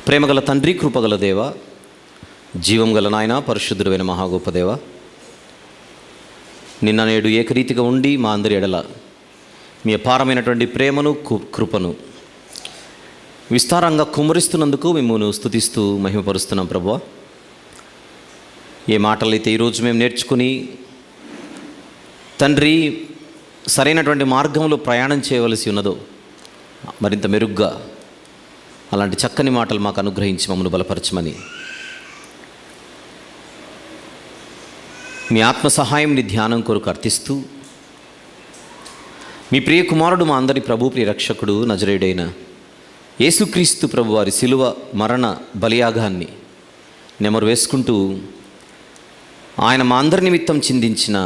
ప్రేమగల తండ్రి, కృపగల దేవ, జీవం గల నాయన, పరిశుద్ధుడైన మహాగొప్ప దేవ, నిన్న నేడు ఏకరీతిగా ఉండి మా అందరి ఎడల మీ అపారమైనటువంటి ప్రేమను కృపను విస్తారంగా కుమ్మరిస్తున్నందుకు మిమ్మల్ని స్తుతిస్తూ మహిమపరుస్తున్నాం ప్రభువా. ఏ మాటలైతే ఈరోజు మేము నేర్చుకుని తండ్రి సరైనటువంటి మార్గంలో ప్రయాణం చేయవలసి ఉన్నదో మరింత మెరుగ్గా అలాంటి చక్కని మాటలు మాకు అనుగ్రహించి మమ్మల్ని బలపరచమని మీ ఆత్మ సహాయంని ధ్యానం కొరకు అర్థిస్తూ మీ ప్రియ కుమారుడు, మా అందరి ప్రభు, ప్రియ రక్షకుడు, నజరేయుడైన యేసుక్రీస్తు ప్రభు వారి శిలువ మరణ బలియాగాన్ని నెమరు వేసుకుంటూ ఆయన మా అందరి నిమిత్తం చిందించిన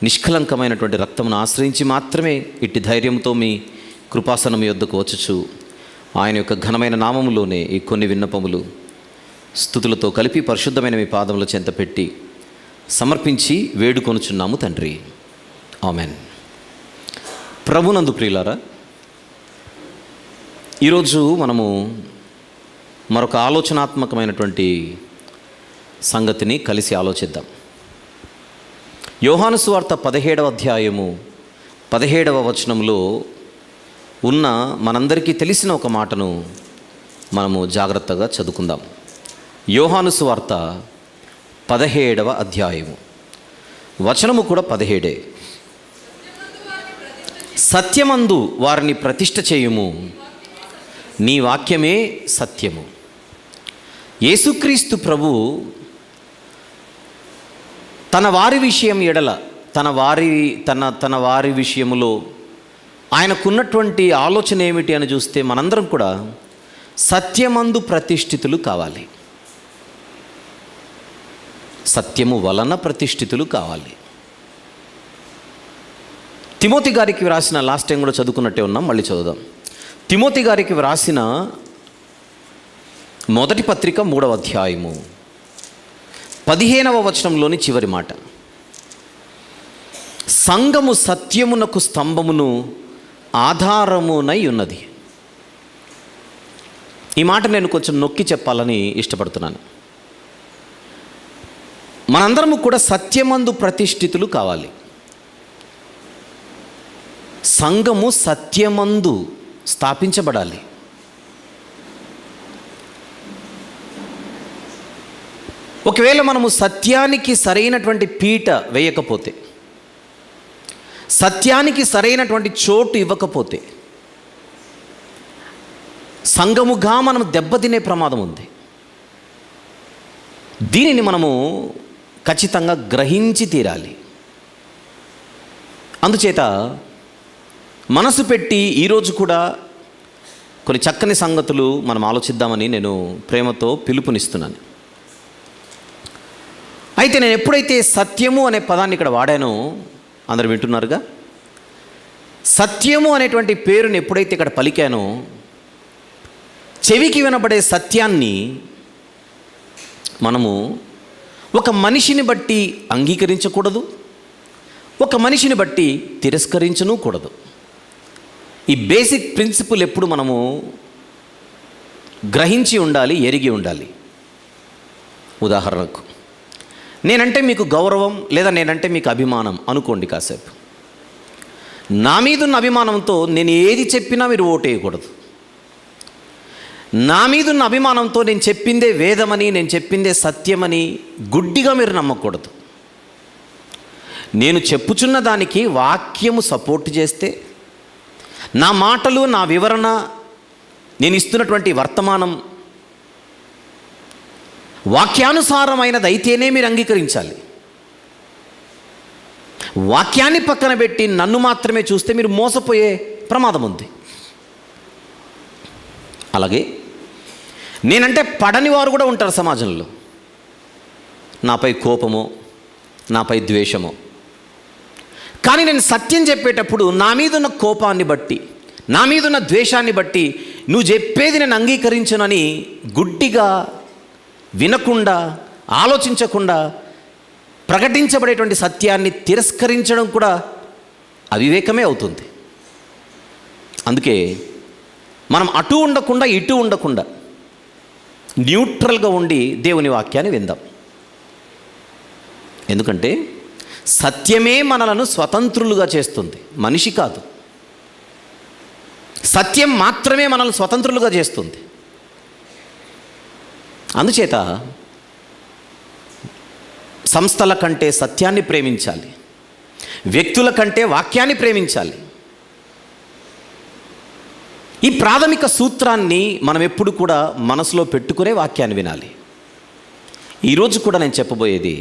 నిష్కలంకమైనటువంటి రక్తమును ఆశ్రయించి మాత్రమే ఇట్టి ధైర్యంతో మీ కృపాసనం యొద్దకు వచ్చుచు ఆయన యొక్క ఘనమైన నామములోనే ఈ కొన్ని విన్నపములు స్తుతులతో కలిపి పరిశుద్ధమైన మీ పాదముల చెంత పెట్టి సమర్పించి వేడుకొనుచున్నాము తండ్రి. ఆమెన్. ప్రభునందు ప్రియులారా, ఈరోజు మనము మరొక ఆలోచనాత్మకమైనటువంటి సంగతిని కలిసి ఆలోచిద్దాం. యోహాను సువార్త 17వ అధ్యాయము 17వ వచనంలో ఉన్న మనందరికీ తెలిసిన ఒక మాటను మనము జాగ్రత్తగా చదువుకుందాం. యోహాను సువార్త 17వ అధ్యాయము వచనము కూడా 17. సత్యమందు వారిని ప్రతిష్ఠ చేయుము, నీ వాక్యమే సత్యము. యేసుక్రీస్తు ప్రభు తన వారి విషయం ఎడల తన వారి విషయములో ఆయనకున్నటువంటి ఆలోచన ఏమిటి అని చూస్తే మనందరం కూడా సత్యమందు ప్రతిష్ఠితులు కావాలి, సత్యము వలన ప్రతిష్ఠితులు కావాలి. తిమోతి గారికి వ్రాసిన, లాస్ట్ టైం కూడా చదువుకున్నట్టే ఉన్నాం, మళ్ళీ చదువుదాం. తిమోతి గారికి వ్రాసిన మొదటి పత్రిక 3వ అధ్యాయము 15వ వచనంలోని చివరి మాట, సంఘము సత్యమునకు స్తంభమును ఆధారమునై ఉన్నది. ఈ మాట నేను కొంచెం నొక్కి చెప్పాలని ఇష్టపడుతున్నాను. మనందరము కూడా సత్యమందు ప్రతిష్ఠితులు కావాలి. సంఘము సత్యమందు స్థాపించబడాలి. ఒకవేళ మనము సత్యానికి సరైనటువంటి పీట వేయకపోతే, సత్యానికి సరైనటువంటి చోటు ఇవ్వకపోతే సంఘముగా మనం దెబ్బతినే ప్రమాదం ఉంది. దీనిని మనము ఖచ్చితంగా గ్రహించి తీరాలి. అందుచేత మనసు పెట్టి ఈరోజు కూడా కొన్ని చక్కని సంగతులు మనం ఆలోచిద్దామని నేను ప్రేమతో పిలుపునిస్తున్నాను. అయితే నేను ఎప్పుడైతే సత్యము అనే పదాన్ని ఇక్కడ వాడానో, అందరూ వింటున్నారుగా, సత్యము అనేటువంటి పేరుని ఎప్పుడైతే ఇక్కడ పలికానో, చెవికి వినబడే సత్యాన్ని మనము ఒక మనిషిని బట్టి అంగీకరించకూడదు, ఒక మనిషిని బట్టి తిరస్కరించను కూడదు. ఈ బేసిక్ ప్రిన్సిపల్ ఎప్పుడు మనము గ్రహించి ఉండాలి, ఎరిగి ఉండాలి. ఉదాహరణకు, నేనంటే మీకు గౌరవం లేదా నేనంటే మీకు అభిమానం అనుకోండి. కాసేపు నా మీదున్న అభిమానంతో నేను ఏది చెప్పినా మీరు ఓటేయకూడదు. నా మీదున్న అభిమానంతో నేను చెప్పిందే వేదమని, నేను చెప్పిందే సత్యమని గుడ్డిగా మీరు నమ్మకూడదు. నేను చెప్పుచున్న దానికి వాక్యము సపోర్ట్ చేస్తే, నా మాటలు, నా వివరణ, నేను ఇస్తున్నటువంటి వర్తమానం వాక్యానుసారమైనది అయితేనే మీరు అంగీకరించాలి. వాక్యాన్ని పక్కన పెట్టి నన్ను మాత్రమే చూస్తే మీరు మోసపోయే ప్రమాదం ఉంది. అలాగే నేనంటే పడని వారు కూడా ఉంటారు సమాజంలో. నాపై కోపమో, నాపై ద్వేషమో. కానీ నేను సత్యం చెప్పేటప్పుడు నా మీదున్న కోపాన్ని బట్టి, నా మీదున్న ద్వేషాన్ని బట్టి నువ్వు చెప్పేది నేను అంగీకరించనని గుడ్డిగా వినకుండా, ఆలోచించకుండా ప్రకటించబడేటువంటి సత్యాన్ని తిరస్కరించడం కూడా అవివేకమే అవుతుంది. అందుకే మనం అటు ఉండకుండా ఇటు ఉండకుండా న్యూట్రల్గా ఉండి దేవుని వాక్యాన్ని విందాం. ఎందుకంటే సత్యమే మనలను స్వతంత్రులుగా చేస్తుంది, మనిషి కాదు. సత్యం మాత్రమే మనల్ని స్వతంత్రులుగా చేస్తుంది. అందుచేత సంస్థల కంటే సత్యాన్ని ప్రేమించాలి, వ్యక్తుల కంటే వాక్యాన్ని ప్రేమించాలి. ఈ ప్రాథమిక సూత్రాన్ని మనం ఎప్పుడు కూడా మనసులో పెట్టుకునే వాక్యాన్ని వినాలి. ఈరోజు కూడా నేను చెప్పబోయేది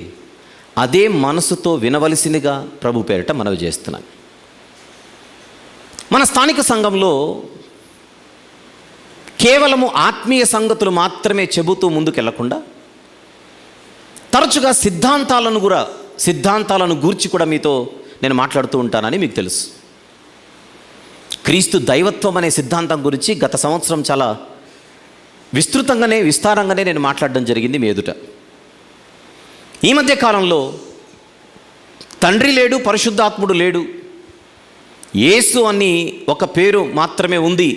అదే మనసుతో వినవలసిందిగా ప్రభు పేరిట మనవి చేస్తున్నాను. మన స్థానిక సంఘంలో కేవలము ఆత్మీయ సంగతులు మాత్రమే చెబుతూ ముందుకెళ్లకుండా తరచుగా సిద్ధాంతాలను గూర్చి కూడా మీతో నేను మాట్లాడుతూ ఉంటానని మీకు తెలుసు. క్రీస్తు దైవత్వం అనే సిద్ధాంతం గురించి గత సంవత్సరం చాలా విస్తారంగానే నేను మాట్లాడడం జరిగింది మీ ఎదుట. ఈ మధ్య కాలంలో తండ్రి లేడు, పరిశుద్ధాత్ముడు లేడు, యేసు అని ఒక పేరు మాత్రమే ఉంది,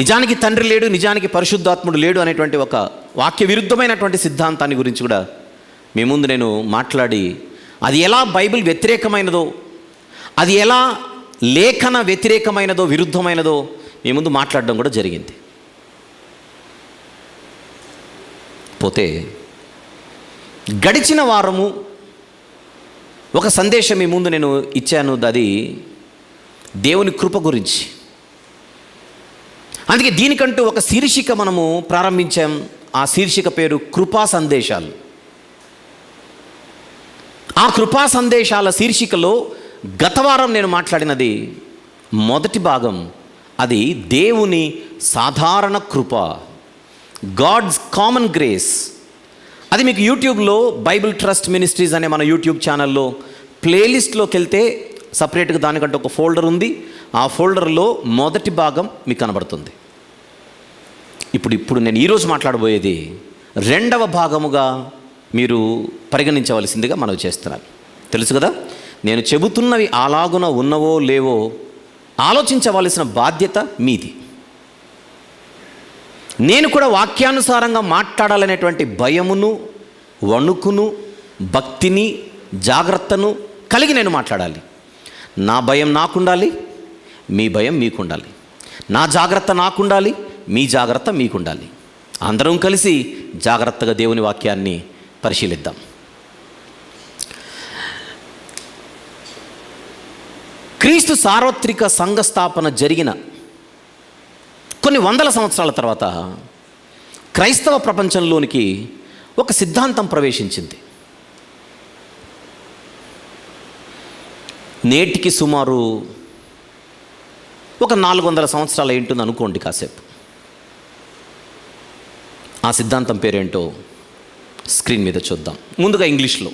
నిజానికి తండ్రి లేడు, నిజానికి పరిశుద్ధాత్ముడు లేడు అనేటువంటి ఒక వాక్య విరుద్ధమైనటువంటి సిద్ధాంతాన్ని గురించి కూడా మీ ముందు నేను మాట్లాడి అది ఎలా బైబిల్ వ్యతిరేకమైనదో, అది ఎలా లేఖన వ్యతిరేకమైనదో, విరుద్ధమైనదో మీ ముందు మాట్లాడడం కూడా జరిగింది. పోతే గడిచిన వారము ఒక సందేశం మీ ముందు నేను ఇచ్చాను, అది దేవుని కృప గురించి. అందుకే దీనికంటూ ఒక శీర్షిక మనము ప్రారంభించాం. ఆ శీర్షిక పేరు కృపా సందేశాలు. ఆ కృపా సందేశాల శీర్షికలో గత వారం నేను మాట్లాడినది మొదటి భాగం, అది దేవుని సాధారణ కృప, గాడ్స్ కామన్ గ్రేస్. అది మీకు యూట్యూబ్లో బైబిల్ ట్రస్ట్ మినిస్ట్రీస్ అనే మన యూట్యూబ్ ఛానల్లో ప్లేలిస్ట్లోకి వెళ్తే సపరేట్గా దానికంటే ఒక ఫోల్డర్ ఉంది. ఆ ఫోల్డర్లో మొదటి భాగం మీకు కనబడుతుంది. ఇప్పుడు నేను ఈరోజు మాట్లాడబోయేది రెండవ భాగముగా మీరు పరిగణించవలసిందిగా మనవి చేస్తున్నాను. తెలుసు కదా, నేను చెబుతున్నవి అలాగున ఉన్నవో లేవో ఆలోచించవలసిన బాధ్యత మీది. నేను కూడా వాక్యానుసారంగా మాట్లాడాలనేటువంటి భయమును, వణుకును, భక్తిని, జాగ్రత్తను కలిగి నేను మాట్లాడాలి. నా భయం నాకుండాలి, మీ భయం మీకుండాలి. నా జాగ్రత్త నాకుండాలి, మీ జాగ్రత్త మీకుండాలి. అందరం కలిసి జాగ్రత్తగా దేవుని వాక్యాన్ని పరిశీలిద్దాం. క్రీస్తు సార్వత్రిక సంఘ స్థాపన జరిగిన కొన్ని వందల సంవత్సరాల తర్వాత క్రైస్తవ ప్రపంచంలోనికి ఒక సిద్ధాంతం ప్రవేశించింది. నేటికి సుమారు ఒక 400 సంవత్సరాలు ఏంటుంది అనుకోండి కాసేపు. ఆ సిద్ధాంతం పేరేంటో స్క్రీన్ మీద చూద్దాం. ముందుగా ఇంగ్లీష్లో,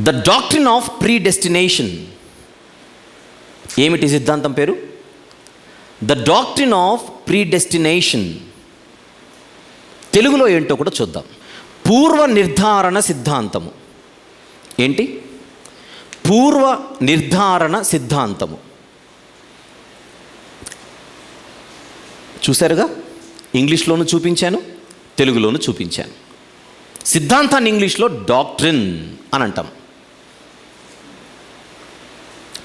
ద డాక్ట్రిన్ ఆఫ్ ప్రీడెస్టినేషన్. ఏమిటి సిద్ధాంతం పేరు? The doctrine of predestination. తెలుగులో ఏంటో కూడా చూద్దాం. పూర్వ నిర్ధారణ సిద్ధాంతము. ఏంటి? పూర్వ నిర్ధారణ సిద్ధాంతము. చూశారుగా, ఇంగ్లీష్లోనూ చూపించాను, తెలుగులోనూ చూపించాను. సిద్ధాంతాన్ని ఇంగ్లీష్లో డాక్ట్రిన్ అని అంటాం.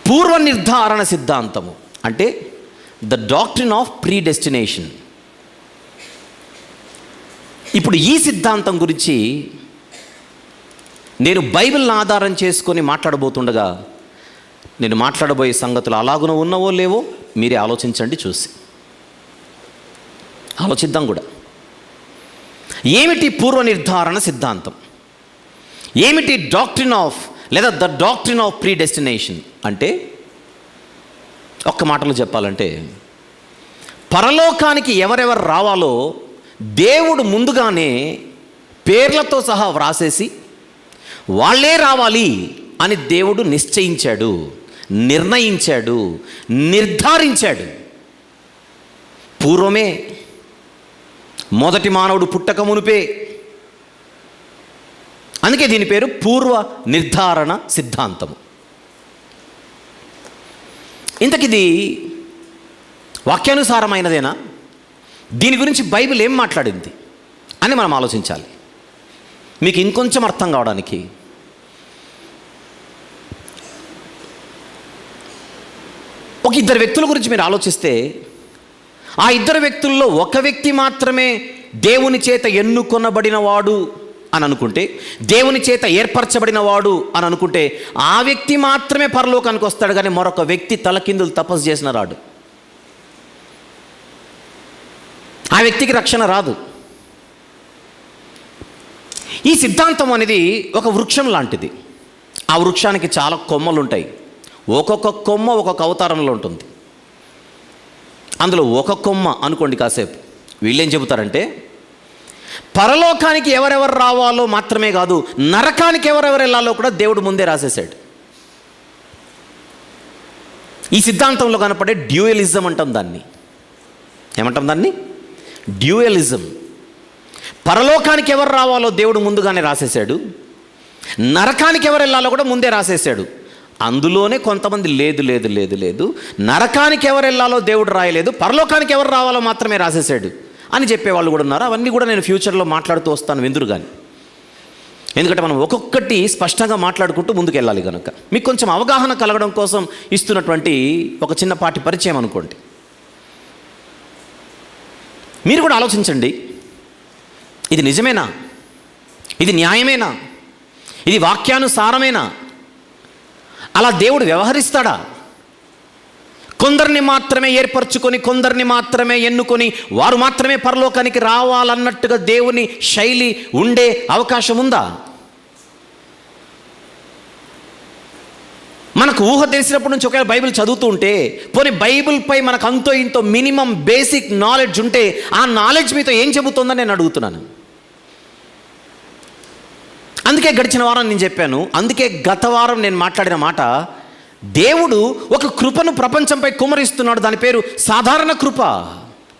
పూర్వ నిర్ధారణ సిద్ధాంతము అంటే ద డాక్ట్రిన్ ఆఫ్ ప్రీడెస్టినేషన్. ఇప్పుడు ఈ సిద్ధాంతం గురించి నేను బైబిల్ని ఆధారం చేసుకొని మాట్లాడబోతుండగా నేను మాట్లాడబోయే సంగతులు అలాగున ఉన్నవో లేవో మీరే ఆలోచించండి. చూసి ఆలోచిద్దాం కూడా. ఏమిటి పూర్వ నిర్ధారణ సిద్ధాంతం? ఏమిటి డాక్ట్రిన్ ఆఫ్ లేదా ద డాక్ట్రిన్ ఆఫ్ ప్రీడెస్టినేషన్ అంటే? ఒక్క మాటలో చెప్పాలంటే, పరలోకానికి ఎవరెవరు రావాలో దేవుడు ముందుగానే పేర్లతో సహా వ్రాసేసి వాళ్ళే రావాలి అని దేవుడు నిశ్చయించాడు, నిర్ణయించాడు, నిర్ధారించాడు. పూర్వమే, మొదటి మానవుడు పుట్టక మునిపే. అందుకే దీని పేరు పూర్వ నిర్ధారణ సిద్ధాంతము. ఇంతకిది వాక్యానుసారమైనదేనా? దీని గురించి బైబిల్ ఏం మాట్లాడింది అని మనం ఆలోచించాలి. మీకు ఇంకొంచెం అర్థం కావడానికి ఒక ఇద్దరు వ్యక్తుల గురించి మీరు ఆలోచిస్తే, ఆ ఇద్దరు వ్యక్తుల్లో ఒక వ్యక్తి మాత్రమే దేవుని చేత ఎన్నుకొనబడిన వాడు అని అనుకుంటే, దేవుని చేత ఏర్పరచబడిన వాడు అని అనుకుంటే, ఆ వ్యక్తి మాత్రమే పరలోకానికి వస్తాడు, కానీ మరొక వ్యక్తి తలకిందులు తపస్సు చేసిన రాడు. ఆ వ్యక్తికి రక్షణ రాదు. ఈ సిద్ధాంతం అనేది ఒక వృక్షం లాంటిది. ఆ వృక్షానికి చాలా కొమ్మలు ఉంటాయి. ఒక్కొక్క కొమ్మ ఒక్కొక్క అవతారంలో ఉంటుంది. అందులో ఒక కొమ్మ అనుకోండి కాసేపు, వీళ్ళేం చెబుతారంటే, పరలోకానికి ఎవరెవరు రావాలో మాత్రమే కాదు, నరకానికి ఎవరెవరు వెళ్ళాలో కూడా దేవుడు ముందే రాసేసాడు. ఈ సిద్ధాంతంలో కనపడే డ్యూయలిజం అంటాం దాన్ని. ఏమంటాం దాన్ని? డ్యూయలిజం. పరలోకానికి ఎవరు రావాలో దేవుడు ముందుగానే రాసేసాడు, నరకానికి ఎవరు వెళ్ళాలో కూడా ముందే రాసేసాడు. అందులోనే కొంతమంది లేదు లేదు లేదు లేదు నరకానికి ఎవరు వెళ్ళాలో దేవుడు రాయలేదు, పరలోకానికి ఎవరు రావాలో మాత్రమే రాసేసాడు అని చెప్పేవాళ్ళు కూడా ఉన్నారు. అవన్నీ కూడా నేను ఫ్యూచర్లో మాట్లాడుతూ వస్తాను, వెందురు కానీ. ఎందుకంటే మనం ఒక్కొక్కటి స్పష్టంగా మాట్లాడుకుంటూ ముందుకెళ్ళాలి కనుక మీకు కొంచెం అవగాహన కలగడం కోసం ఇస్తున్నటువంటి ఒక చిన్నపాటి పరిచయం అనుకోండి. మీరు కూడా ఆలోచించండి, ఇది నిజమేనా? ఇది న్యాయమేనా? ఇది వాక్యానుసారమేనా? అలా దేవుడు వ్యవహరిస్తాడా? కొందరిని మాత్రమే ఏర్పరచుకొని, కొందరిని మాత్రమే ఎన్నుకొని, వారు మాత్రమే పరలోకానికి రావాలన్నట్టుగా దేవుని శైలి ఉండే అవకాశం ఉందా? మనకు ఊహ తెలిసినప్పటి నుంచి ఒకవేళ బైబిల్ చదువుతూ ఉంటే, పోనీ బైబిల్పై మనకు అంతో ఇంతో మినిమం బేసిక్ నాలెడ్జ్ ఉంటే, ఆ నాలెడ్జ్ మీతో ఏం చెబుతుందని నేను అడుగుతున్నాను. అందుకే గడిచిన వారం నేను చెప్పాను, అందుకే గత వారం నేను మాట్లాడిన మాట, దేవుడు ఒక కృపను ప్రపంచంపై కుమ్మరిస్తున్నాడు. దాని పేరు సాధారణ కృప.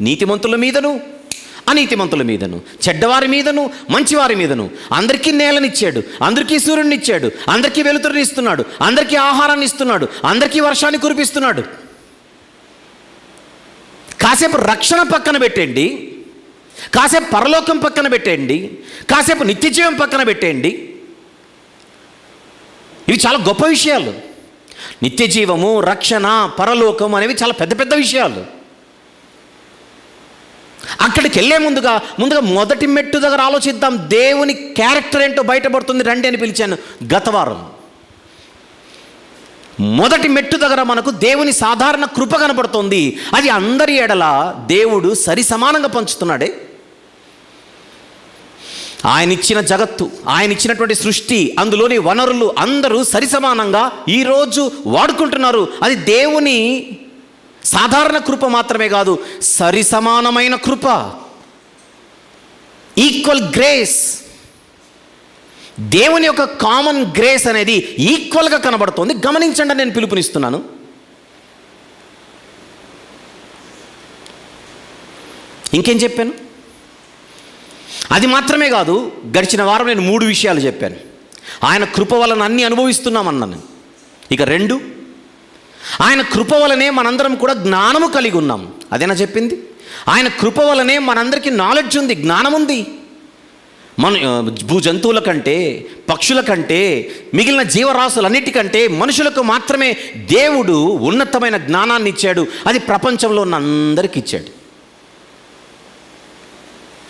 నీతిమంతుల మీదను అనీతిమంతుల మీదను, చెడ్డవారి మీదను మంచివారి మీదను, అందరికీ నేలనిచ్చాడు, అందరికీ సూర్యుడిని ఇచ్చాడు, అందరికీ వెలుతురుని ఇస్తున్నాడు, అందరికీ ఆహారాన్ని ఇస్తున్నాడు, అందరికీ వర్షాన్ని కురిపిస్తున్నాడు. కాసేపు రక్షణ పక్కన పెట్టండి, కాసేపు పరలోకం పక్కన పెట్టండి, కాసేపు నిత్యజీవం పక్కన పెట్టండి. ఇవి చాలా గొప్ప విషయాలు. నిత్యజీవము, రక్షణ, పరలోకం అనేవి చాలా పెద్ద పెద్ద విషయాలు. అక్కడికి వెళ్ళే ముందుగా మొదటి మెట్టు దగ్గర ఆలోచిద్దాం. దేవుని క్యారెక్టర్ ఏంటో బయటపడుతుంది రండి అని పిలిచాను గత వారం. మొదటి మెట్టు దగ్గర మనకు దేవుని సాధారణ కృప కనబడుతుంది. అది అందరి ఎడల దేవుడు సరి సమానంగా పంచుతున్నాడే. ఆయన ఇచ్చిన జగత్తు, ఆయన ఇచ్చినటువంటి సృష్టి, అందులోని వనరులు అందరూ సరి సమానంగా ఈరోజు వాడుకుంటున్నారు. అది దేవుని సాధారణ కృప మాత్రమే కాదు, సరి సమానమైన కృప, ఈక్వల్ గ్రేస్. దేవుని యొక్క కామన్ గ్రేస్ అనేది ఈక్వల్గా కనబడుతోంది. గమనించండి, నేను పిలుపునిస్తున్నాను. ఇంకేం చెప్పాను? అది మాత్రమే కాదు, గడిచిన వారం నేను 3 విషయాలు చెప్పాను. ఆయన కృప వలన అన్నీ అనుభవిస్తున్నామన్నాను. ఇక 2, ఆయన కృప వలనే మనందరం కూడా జ్ఞానము కలిగి ఉన్నాం. అదేనా చెప్పింది? ఆయన కృప వలనే మనందరికీ నాలెడ్జ్ ఉంది, జ్ఞానం ఉంది. భూజంతువుల కంటే, పక్షుల కంటే, మిగిలిన జీవరాశులన్నిటికంటే మనుషులకు మాత్రమే దేవుడు ఉన్నతమైన జ్ఞానాన్ని ఇచ్చాడు. అది ప్రపంచంలో ఉన్న అందరికీ ఇచ్చాడు.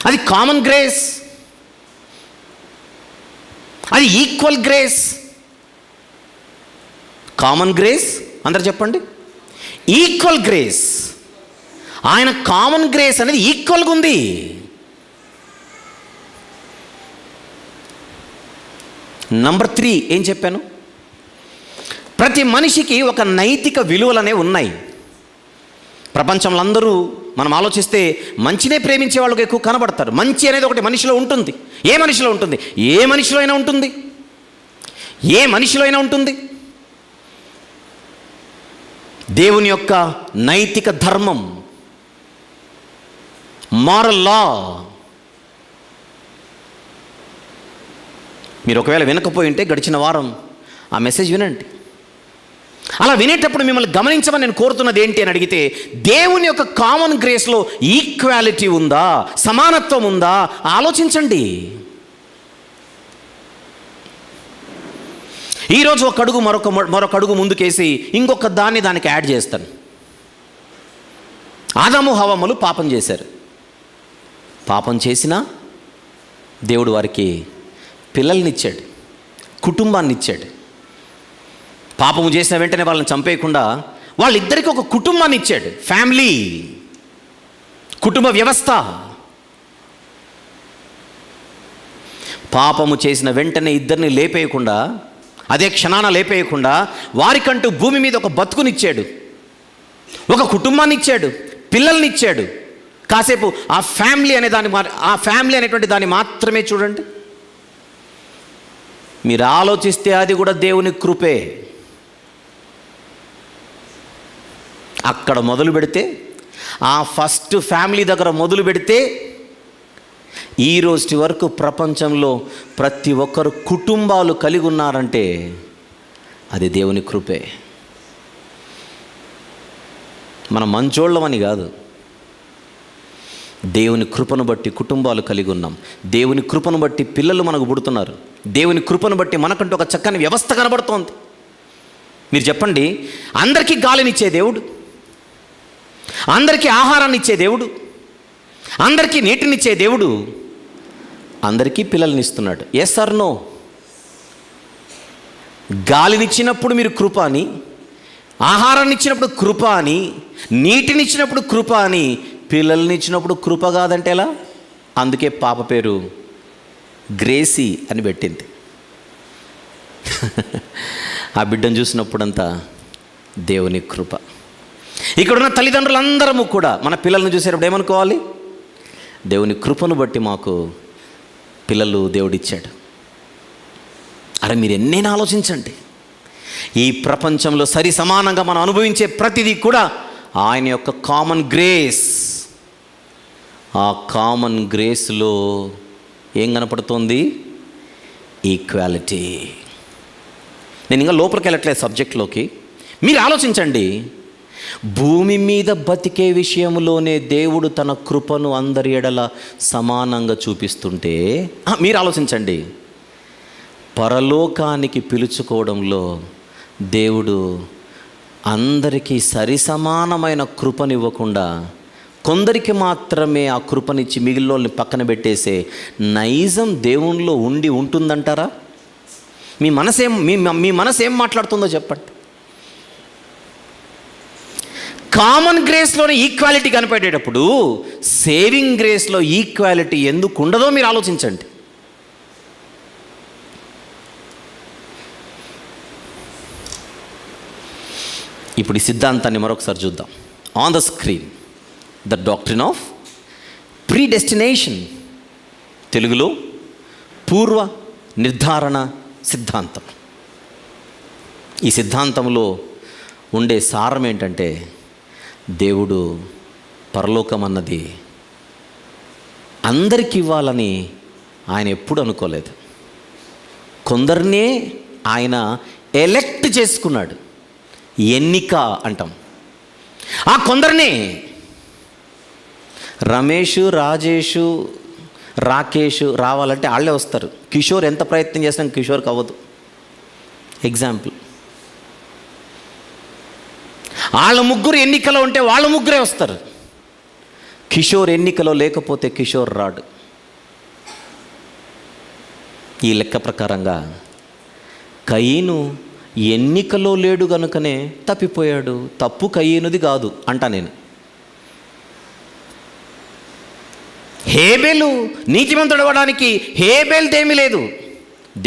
అది కామన్ గ్రేస్, అది ఈక్వల్ గ్రేస్. కామన్ గ్రేస్ అందరు చెప్పండి, ఈక్వల్ గ్రేస్. ఆయన కామన్ గ్రేస్ అనేది ఈక్వల్గా ఉంది. నంబర్ 3 ఏం చెప్పాను? ప్రతి మనిషికి ఒక నైతిక విలువలనే ఉన్నాయి. ప్రపంచంలో అందరూ మనం ఆలోచిస్తే మంచినే ప్రేమించే వాళ్ళకి ఎక్కువ కనబడతారు. మంచి అనేది ఒకటి మనిషిలో ఉంటుంది. ఏ మనిషిలో ఉంటుంది? ఏ మనిషిలో అయినా ఉంటుంది. ఏ మనిషిలో అయినా ఉంటుంది. దేవుని యొక్క నైతిక ధర్మం, మారల్ లా. మీరు ఒకవేళ వినకపోయి ఉంటే గడిచిన వారం ఆ మెసేజ్ వినండి. అలా వినేటప్పుడు మిమ్మల్ని గమనించమని నేను కోరుతున్నది ఏంటి అని అడిగితే, దేవుని యొక్క కామన్ గ్రేస్లో ఈక్వాలిటీ ఉందా, సమానత్వం ఉందా ఆలోచించండి. ఈరోజు ఒక అడుగు మరొక అడుగు ముందుకేసి ఇంకొక దానికి యాడ్ చేస్తాను. ఆదాము హవ్వలు పాపం చేశారు. పాపం చేసినా దేవుడు వారికి పిల్లల్నిచ్చాడు, కుటుంబాన్ని ఇచ్చాడు. పాపము చేసిన వెంటనే వాళ్ళని చంపేయకుండా వాళ్ళిద్దరికీ ఒక కుటుంబాన్ని ఇచ్చాడు. ఫ్యామిలీ, కుటుంబ వ్యవస్థ. పాపము చేసిన వెంటనే ఇద్దరిని లేపేయకుండా, అదే క్షణాన లేపేయకుండా వారికంటూ భూమి మీద ఒక బతుకునిచ్చాడు, ఒక కుటుంబాన్ని ఇచ్చాడు, పిల్లల్ని ఇచ్చాడు. కాసేపు ఆ ఫ్యామిలీ అనేటువంటి దాన్ని మాత్రమే చూడండి. మీరు ఆలోచిస్తే అది కూడా దేవుని కృపే. అక్కడ మొదలు పెడితే, ఆ ఫస్ట్ ఫ్యామిలీ దగ్గర మొదలు పెడితే ఈ రోజు వరకు ప్రపంచంలో ప్రతి ఒక్కరు కుటుంబాలు కలిగి ఉన్నారంటే అది దేవుని కృపే. మనం మంచోళ్ళమని కాదు, దేవుని కృపను బట్టి కుటుంబాలు కలిగి ఉన్నాం. దేవుని కృపను బట్టి పిల్లలు మనకు పుడుతున్నారు. దేవుని కృపను బట్టి మనకంటూ ఒక చక్కని వ్యవస్థ కనబడుతోంది. మీరు చెప్పండి, అందరికీ గాలినిచ్చే దేవుడు, అందరికీ ఆహారాన్ని ఇచ్చే దేవుడు, అందరికీ నీటినిచ్చే దేవుడు అందరికీ పిల్లల్ని ఇస్తున్నాడు. Yes are no? గాలినిచ్చినప్పుడు మీరు కృప అని, ఆహారాన్ని ఇచ్చినప్పుడు కృప అని, నీటినిచ్చినప్పుడు కృప అని, పిల్లల్ని ఇచ్చినప్పుడు కృప కాదంటే ఎలా? అందుకే పాప పేరు గ్రేసీ అని పెట్టింది. ఆ బిడ్డను చూసినప్పుడంతా దేవుని కృప. ఇక్కడున్న తల్లిదండ్రులందరము కూడా మన పిల్లల్ని చూసేటప్పుడు ఏమనుకోవాలి? దేవుని కృపను బట్టి మాకు పిల్లలు దేవుడిచ్చాడు. అరే, మీరు ఎన్నైనా ఆలోచించండి. ఈ ప్రపంచంలో సరి సమానంగా మనం అనుభవించే ప్రతిదీ కూడా ఆయన యొక్క కామన్ గ్రేస్. ఆ కామన్ గ్రేస్లో ఏం కనపడుతోంది? ఈక్వాలిటీ. నేను ఇంకా లోపలికి వెళ్ళట్లేదు సబ్జెక్ట్లోకి. మీరు ఆలోచించండి. భూమి మీద బతికే విషయంలోనే దేవుడు తన కృపను అందరి ఎడల సమానంగా చూపిస్తుంటే, మీరు ఆలోచించండి, పరలోకానికి పిలుచుకోవడంలో దేవుడు అందరికీ సరి సమానమైన కృపనివ్వకుండా కొందరికి మాత్రమే ఆ కృపనిచ్చి మిగిలిన పక్కన పెట్టేసే నైజం దేవునిలో ఉంటుందంటారా? మీ మనసు ఏం మాట్లాడుతుందో చెప్పండి. కామన్ గ్రేస్లోనే ఈక్వాలిటీ కనిపెట్టేటప్పుడు సేవింగ్ గ్రేస్లో ఈక్వాలిటీ ఎందుకు ఉండదో మీరు ఆలోచించండి. ఇప్పుడు ఈ సిద్ధాంతాన్ని మరొకసారి చూద్దాం. On the screen, the doctrine of predestination, తెలుగులో పూర్వ నిర్ధారణ సిద్ధాంతం. ఈ సిద్ధాంతంలో ఉండే సారం ఏంటంటే, దేవుడు పరలోకం అన్నది అందరికి ఇవ్వాలని ఆయన ఎప్పుడు అనుకోలేదు. కొందరినే ఆయన ఎలెక్ట్ చేసుకున్నాడు. ఎన్నిక అంటాం. ఆ కొందరినే రమేష్, రాజేషు, రాకేష్ రావాలంటే వాళ్ళే వస్తారు. కిషోర్ ఎంత ప్రయత్నం చేసినా కిషోర్కి అవ్వదు. ఎగ్జాంపుల్, వాళ్ళ ముగ్గురు ఎన్నికలో ఉంటే వాళ్ళ ముగ్గురే వస్తారు. కిషోర్ ఎన్నికలో లేకపోతే కిషోర్ రాడు. ఈ లెక్క ప్రకారంగా కయీను ఎన్నికలో లేడు గనుకనే తప్పిపోయాడు. తప్పు కయీనుది కాదు అంటా నేను. హేబేలు నీతిమంతుడు అవ్వడానికి హేబేల్దేమీ లేదు.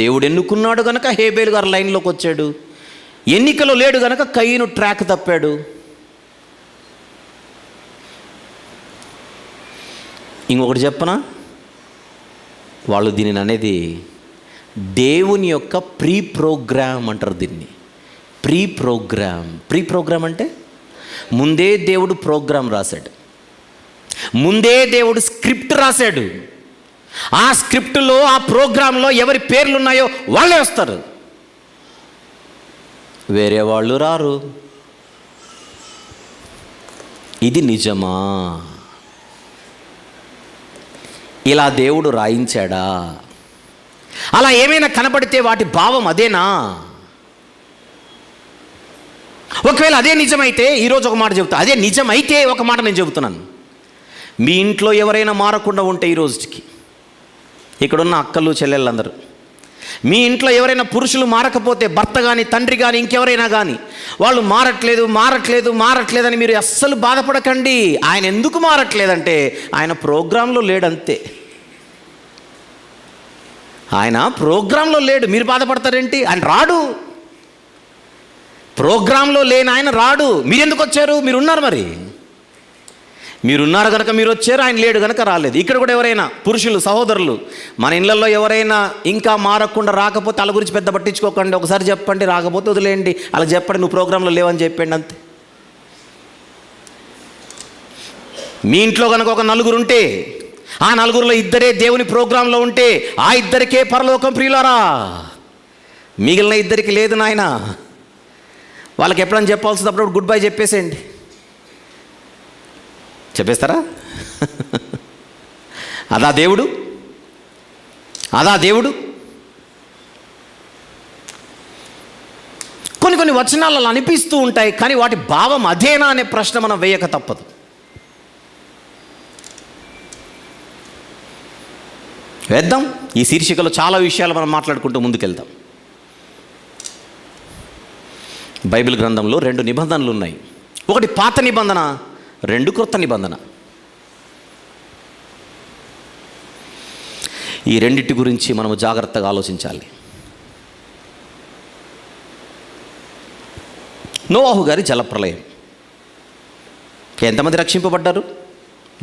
దేవుడు ఎన్నుకున్నాడు గనక హేబేలు గారు లైన్లోకి వచ్చాడు. ఎన్నికలో లేడు గనక కయీను ట్రాక్ తప్పాడు. ఇంకొకటి చెప్పనా, వాళ్ళు దీనిని అనేది దేవుని యొక్క ప్రీ ప్రోగ్రామ్ అంటారు. దీన్ని ప్రీ ప్రోగ్రామ్ అంటే ముందే దేవుడు ప్రోగ్రాం రాశాడు, ముందే దేవుడు స్క్రిప్ట్ రాశాడు. ఆ స్క్రిప్టులో, ఆ ప్రోగ్రాంలో ఎవరి పేర్లు ఉన్నాయో వాళ్ళే వస్తారు. వేరే వాళ్ళు రారు. ఇది నిజమా? ఇలా దేవుడు రాయించాడా? అలా ఏమైనా కనపడితే వాటి భావం అదేనా? ఒకవేళ అదే నిజమైతే ఈరోజు ఒక మాట చెబుతా. అదే నిజమైతే ఒక మాట నేను చెబుతున్నాను. మీ ఇంట్లో ఎవరైనా మారకుండా ఉంటే ఈ రోజుకి, ఇక్కడున్న అక్కలు చెల్లెళ్ళందరూ, మీ ఇంట్లో ఎవరైనా పురుషులు మారకపోతే, భర్త కానీ తండ్రి కానీ ఇంకెవరైనా కానీ, వాళ్ళు మారట్లేదని మీరు అస్సలు బాధపడకండి. ఆయన ఎందుకు మారట్లేదంటే ఆయన ప్రోగ్రాంలో లేడంతే. ఆయన ప్రోగ్రాంలో లేడు. మీరు బాధపడతారేంటి? ఆయన రాడు. ప్రోగ్రాంలో లేని ఆయన రాడు. మీరెందుకు వచ్చారు? మీరున్నారు. మరి మీరున్నారు కనుక మీరు వచ్చారు. ఆయన లేడు కనుక రాలేదు. ఇక్కడ కూడా ఎవరైనా పురుషులు సహోదరులు మన ఇళ్ళల్లో ఎవరైనా ఇంకా మారకుండా రాకపోతే వాళ్ళ గురించి పెద్ద పట్టించుకోకండి. ఒకసారి చెప్పండి, రాకపోతే వదిలేయండి. అలా చెప్పండి, నువ్వు ప్రోగ్రాంలో లేవని చెప్పండి, అంతే. మీ ఇంట్లో కనుక ఒక నలుగురు ఉంటే, ఆ నలుగురిలో ఇద్దరే దేవుని ప్రోగ్రాంలో ఉంటే, ఆ ఇద్దరికే పరలోకం ప్రియులారా. మిగిలిన ఇద్దరికి లేదు నాయన. వాళ్ళకి ఎప్పుడైనా చెప్పాల్సినప్పుడు గుడ్ బై చెప్పేసేయండి. చెప్పేస్తారా? అదా దేవుడు? కొన్ని వచనాలలో అనిపిస్తూ ఉంటాయి, కానీ వాటి భావం అదేనా అనే ప్రశ్న మనం వేయక తప్పదు. వేద్దాం. ఈ శీర్షికలో చాలా విషయాలు మనం మాట్లాడుకుంటూ ముందుకెళ్తాం. బైబిల్ గ్రంథంలో 2 నిబంధనలు ఉన్నాయి. ఒకటి పాత నిబంధన, 2 క్రొత్త నిబంధన. ఈ రెండిటి గురించి మనము జాగ్రత్తగా ఆలోచించాలి. నోవాహు గారి జలప్రలయం. ఎంతమంది రక్షింపబడ్డారు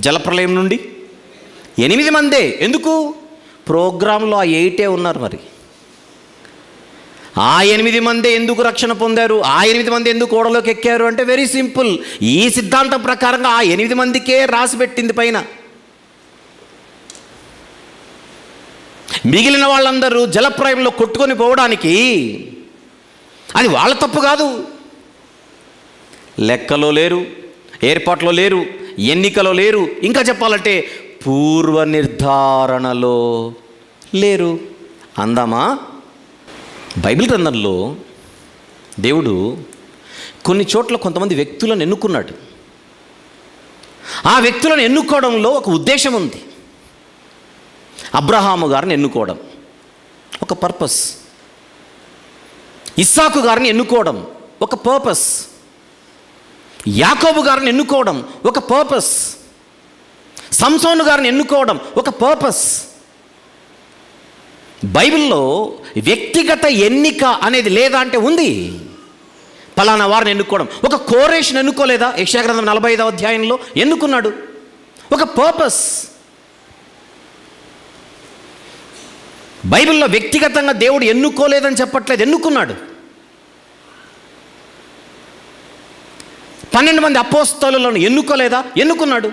జలప్రలయం నుండి? 8 మందే. ఎందుకు? ప్రోగ్రాంలో ఆ 8 ఉన్నారు. మరి ఆ 8 మందే ఎందుకు రక్షణ పొందారు? ఆ 8 మంది ఎందుకు ఓడలోకి ఎక్కారు అంటే వెరీ సింపుల్. ఈ సిద్ధాంతం ప్రకారంగా ఆ 8 మందికే రాసి పెట్టింది పైన. మిగిలిన వాళ్ళందరూ జలప్రలయంలో కొట్టుకొని పోవడానికి అది వాళ్ళ తప్పు కాదు. లెక్కలో లేరు, ఏర్పాట్లో లేరు, ఎన్నికలో లేరు, ఇంకా చెప్పాలంటే పూర్వ నిర్ధారణలో లేరు. అందామా? బైబిల్ గ్రంథంలో దేవుడు కొన్ని చోట్ల కొంతమంది వ్యక్తులను ఎన్నుకున్నాడు. ఆ వ్యక్తులను ఎన్నుకోవడంలో ఒక ఉద్దేశం ఉంది. అబ్రహాము గారిని ఎన్నుకోవడం ఒక పర్పస్, ఇస్సాకు గారిని ఎన్నుకోవడం ఒక పర్పస్, యాకోబు గారిని ఎన్నుకోవడం ఒక పర్పస్, సంసోను గారిని ఎన్నుకోవడం ఒక పర్పస్. బైబిల్లో వ్యక్తిగత ఎన్నిక అనేది లేదా అంటే ఉంది. పలానా వారిని ఎన్నుకోవడం. ఒక కోరేషుని ఎన్నుకోలేదా? యెషయా గ్రంథం 45వ అధ్యాయంలో ఎన్నుకున్నాడు. ఒక పర్పస్. బైబిల్లో వ్యక్తిగతంగా దేవుడు ఎన్నుకోలేదని చెప్పట్లేదు, ఎన్నుకున్నాడు. 12 మంది అపోస్తలులను ఎన్నుకోలేదా? ఎన్నుకున్నాడు.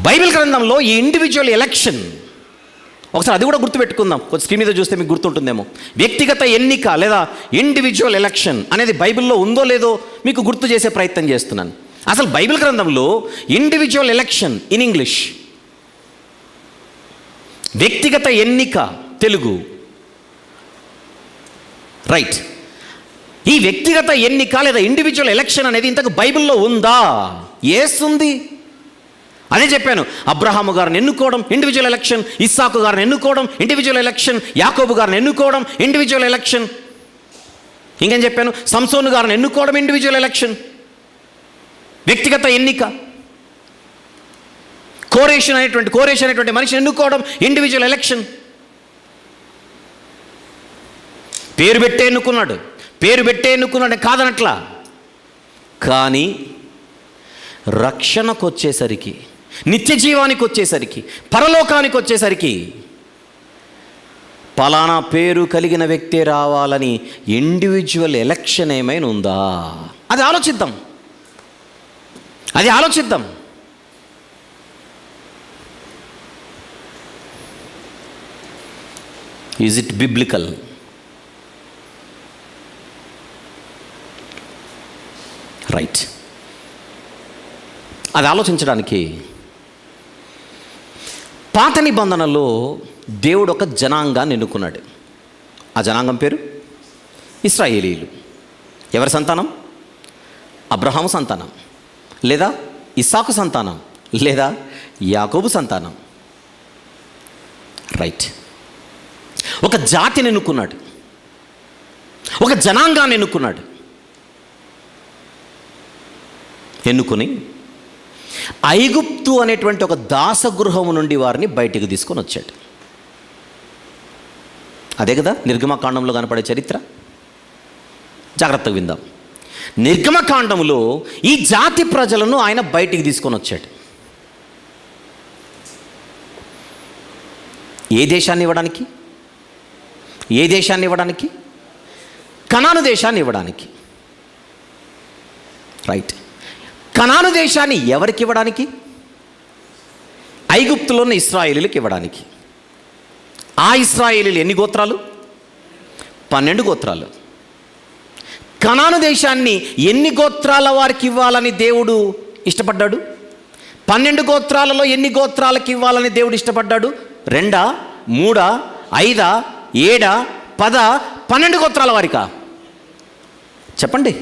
బైబిల్ గ్రంథంలో ఈ ఇండివిజువల్ ఎలక్షన్, ఒకసారి అది కూడా గుర్తుపెట్టుకుందాం. కొంచెం స్క్రీన్ మీద చూస్తే మీకు గుర్తుంటుందేమో. వ్యక్తిగత ఎన్నిక లేదా ఇండివిజువల్ ఎలక్షన్ అనేది బైబిల్లో ఉందో లేదో మీకు గుర్తు చేసే ప్రయత్నం చేస్తున్నాను. అసలు బైబిల్ గ్రంథంలో ఇండివిజువల్ ఎలక్షన్ ఇన్ ఇంగ్లీష్, వ్యక్తిగత ఎన్నిక తెలుగు, రైట్. ఈ వ్యక్తిగత ఎన్నిక లేదా ఇండివిజువల్ ఎలక్షన్ అనేది ఇంతకు బైబిల్లో ఉందా? యేస్ ఉంది. అదే చెప్పాను. అబ్రహాము గారిని ఎన్నుకోవడం ఇండివిజువల్ ఎలక్షన్, ఇస్సాకు గారిని ఎన్నుకోవడం ఇండివిజువల్ ఎలక్షన్, యాకోబు గారిని ఎన్నుకోవడం ఇండివిజువల్ ఎలక్షన్. ఇంకేం చెప్పాను? సంసోను గారిని ఎన్నుకోవడం ఇండివిజువల్ ఎలక్షన్, వ్యక్తిగత ఎన్నిక. కోరేష్ అనేటువంటి మనిషిని ఎన్నుకోవడం ఇండివిజువల్ ఎలక్షన్. పేరు పెట్టే ఎన్నుకున్నాడు కాదనట్లా. కానీ రక్షణకు వచ్చేసరికి, నిత్య జీవానికి వచ్చేసరికి, పరలోకానికి వచ్చేసరికి పలానా పేరు కలిగిన వ్యక్తే రావాలని ఇండివిజువల్ ఎలక్షన్ ఏమైనా ఉందా? అది ఆలోచిద్దాం. Is it biblical? రైట్. అది ఆలోచించడానికి పాత నిబంధనలో దేవుడు ఒక జనాంగాన్ని ఎన్నుకున్నాడు. ఆ జనాంగం పేరు ఇశ్రాయేలీయులు. ఎవరి సంతానం? అబ్రహాము సంతానం, లేదా ఇస్సాకు సంతానం, లేదా యాకోబు సంతానం. రైట్. ఒక జాతిని ఎన్నుకున్నాడు, ఒక జనాంగాన్ని ఎన్నుకున్నాడు. ఎన్నుకుని ఐగుప్తు అనేటువంటి ఒక దాసగృహము నుండి వారిని బయటికి తీసుకొని వచ్చాడు. అదే కదా నిర్గమకాండంలో కనపడే చరిత్ర. జాగ్రత్తగా విందాం. నిర్గమకాండంలో ఈ జాతి ప్రజలను ఆయన బయటికి తీసుకొని వచ్చాడు. ఏ దేశాన్ని ఇవ్వడానికి? ఏ దేశాన్ని ఇవ్వడానికి? కనాను దేశాన్ని ఇవ్వడానికి. రైట్. కనాను దేశాన్ని ఎవరికి ఇవ్వడానికి? ఐగుప్తులో ఉన్న ఇశ్రాయేలీలకు ఇవ్వడానికి. ఆ ఇశ్రాయేలీలు ఎన్ని గోత్రాలు? 12 గోత్రాలు. కనాను దేశాన్ని ఎన్ని గోత్రాల వారికి ఇవ్వాలని దేవుడు ఇష్టపడ్డాడు? 12 గోత్రాలలో ఎన్ని గోత్రాలకు ఇవ్వాలని దేవుడు ఇష్టపడ్డాడు? 2, 3, 5, 7, 10, 12 గోత్రాల వారికా? చెప్పండి.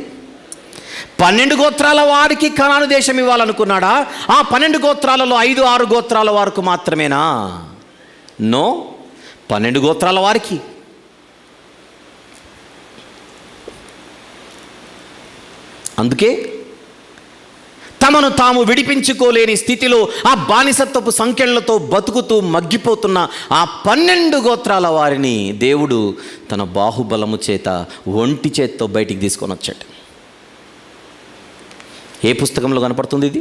12 గోత్రాల వారికి కనాను దేశం ఇవ్వాలనుకున్నాడా? ఆ 12 గోత్రాలలో 5, 6 గోత్రాల వారికి మాత్రమేనా? నో, 12 గోత్రాల వారికి. అందుకే తమను తాము విడిపించుకోలేని స్థితిలో ఆ బానిసత్వపు సంఖ్యలతో బతుకుతూ మగ్గిపోతున్న ఆ 12 గోత్రాల వారిని దేవుడు తన బాహుబలము చేత ఒంటి చేత్తో బయటికి తీసుకొని వచ్చాడు. ఏ పుస్తకంలో కనపడుతుంది ఇది?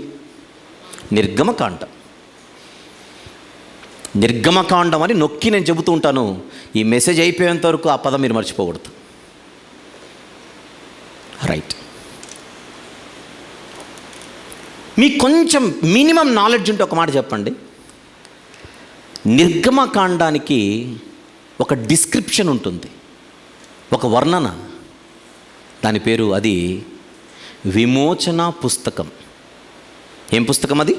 నిర్గమకాండం. నిర్గమకాండం అని నొక్కి నేను చెబుతూ ఉంటాను. ఈ మెసేజ్ అయిపోయేంత వరకు ఆ పదం మీరు మర్చిపోకూడదు. రైట్. మీకు కొంచెం మినిమం నాలెడ్జ్ ఉంటే ఒక మాట చెప్పండి. నిర్గమకాండానికి ఒక డిస్క్రిప్షన్ ఉంటుంది, ఒక వర్ణన. దాని పేరు అది విమోచన పుస్తకం. ఏం పుస్తకం అది?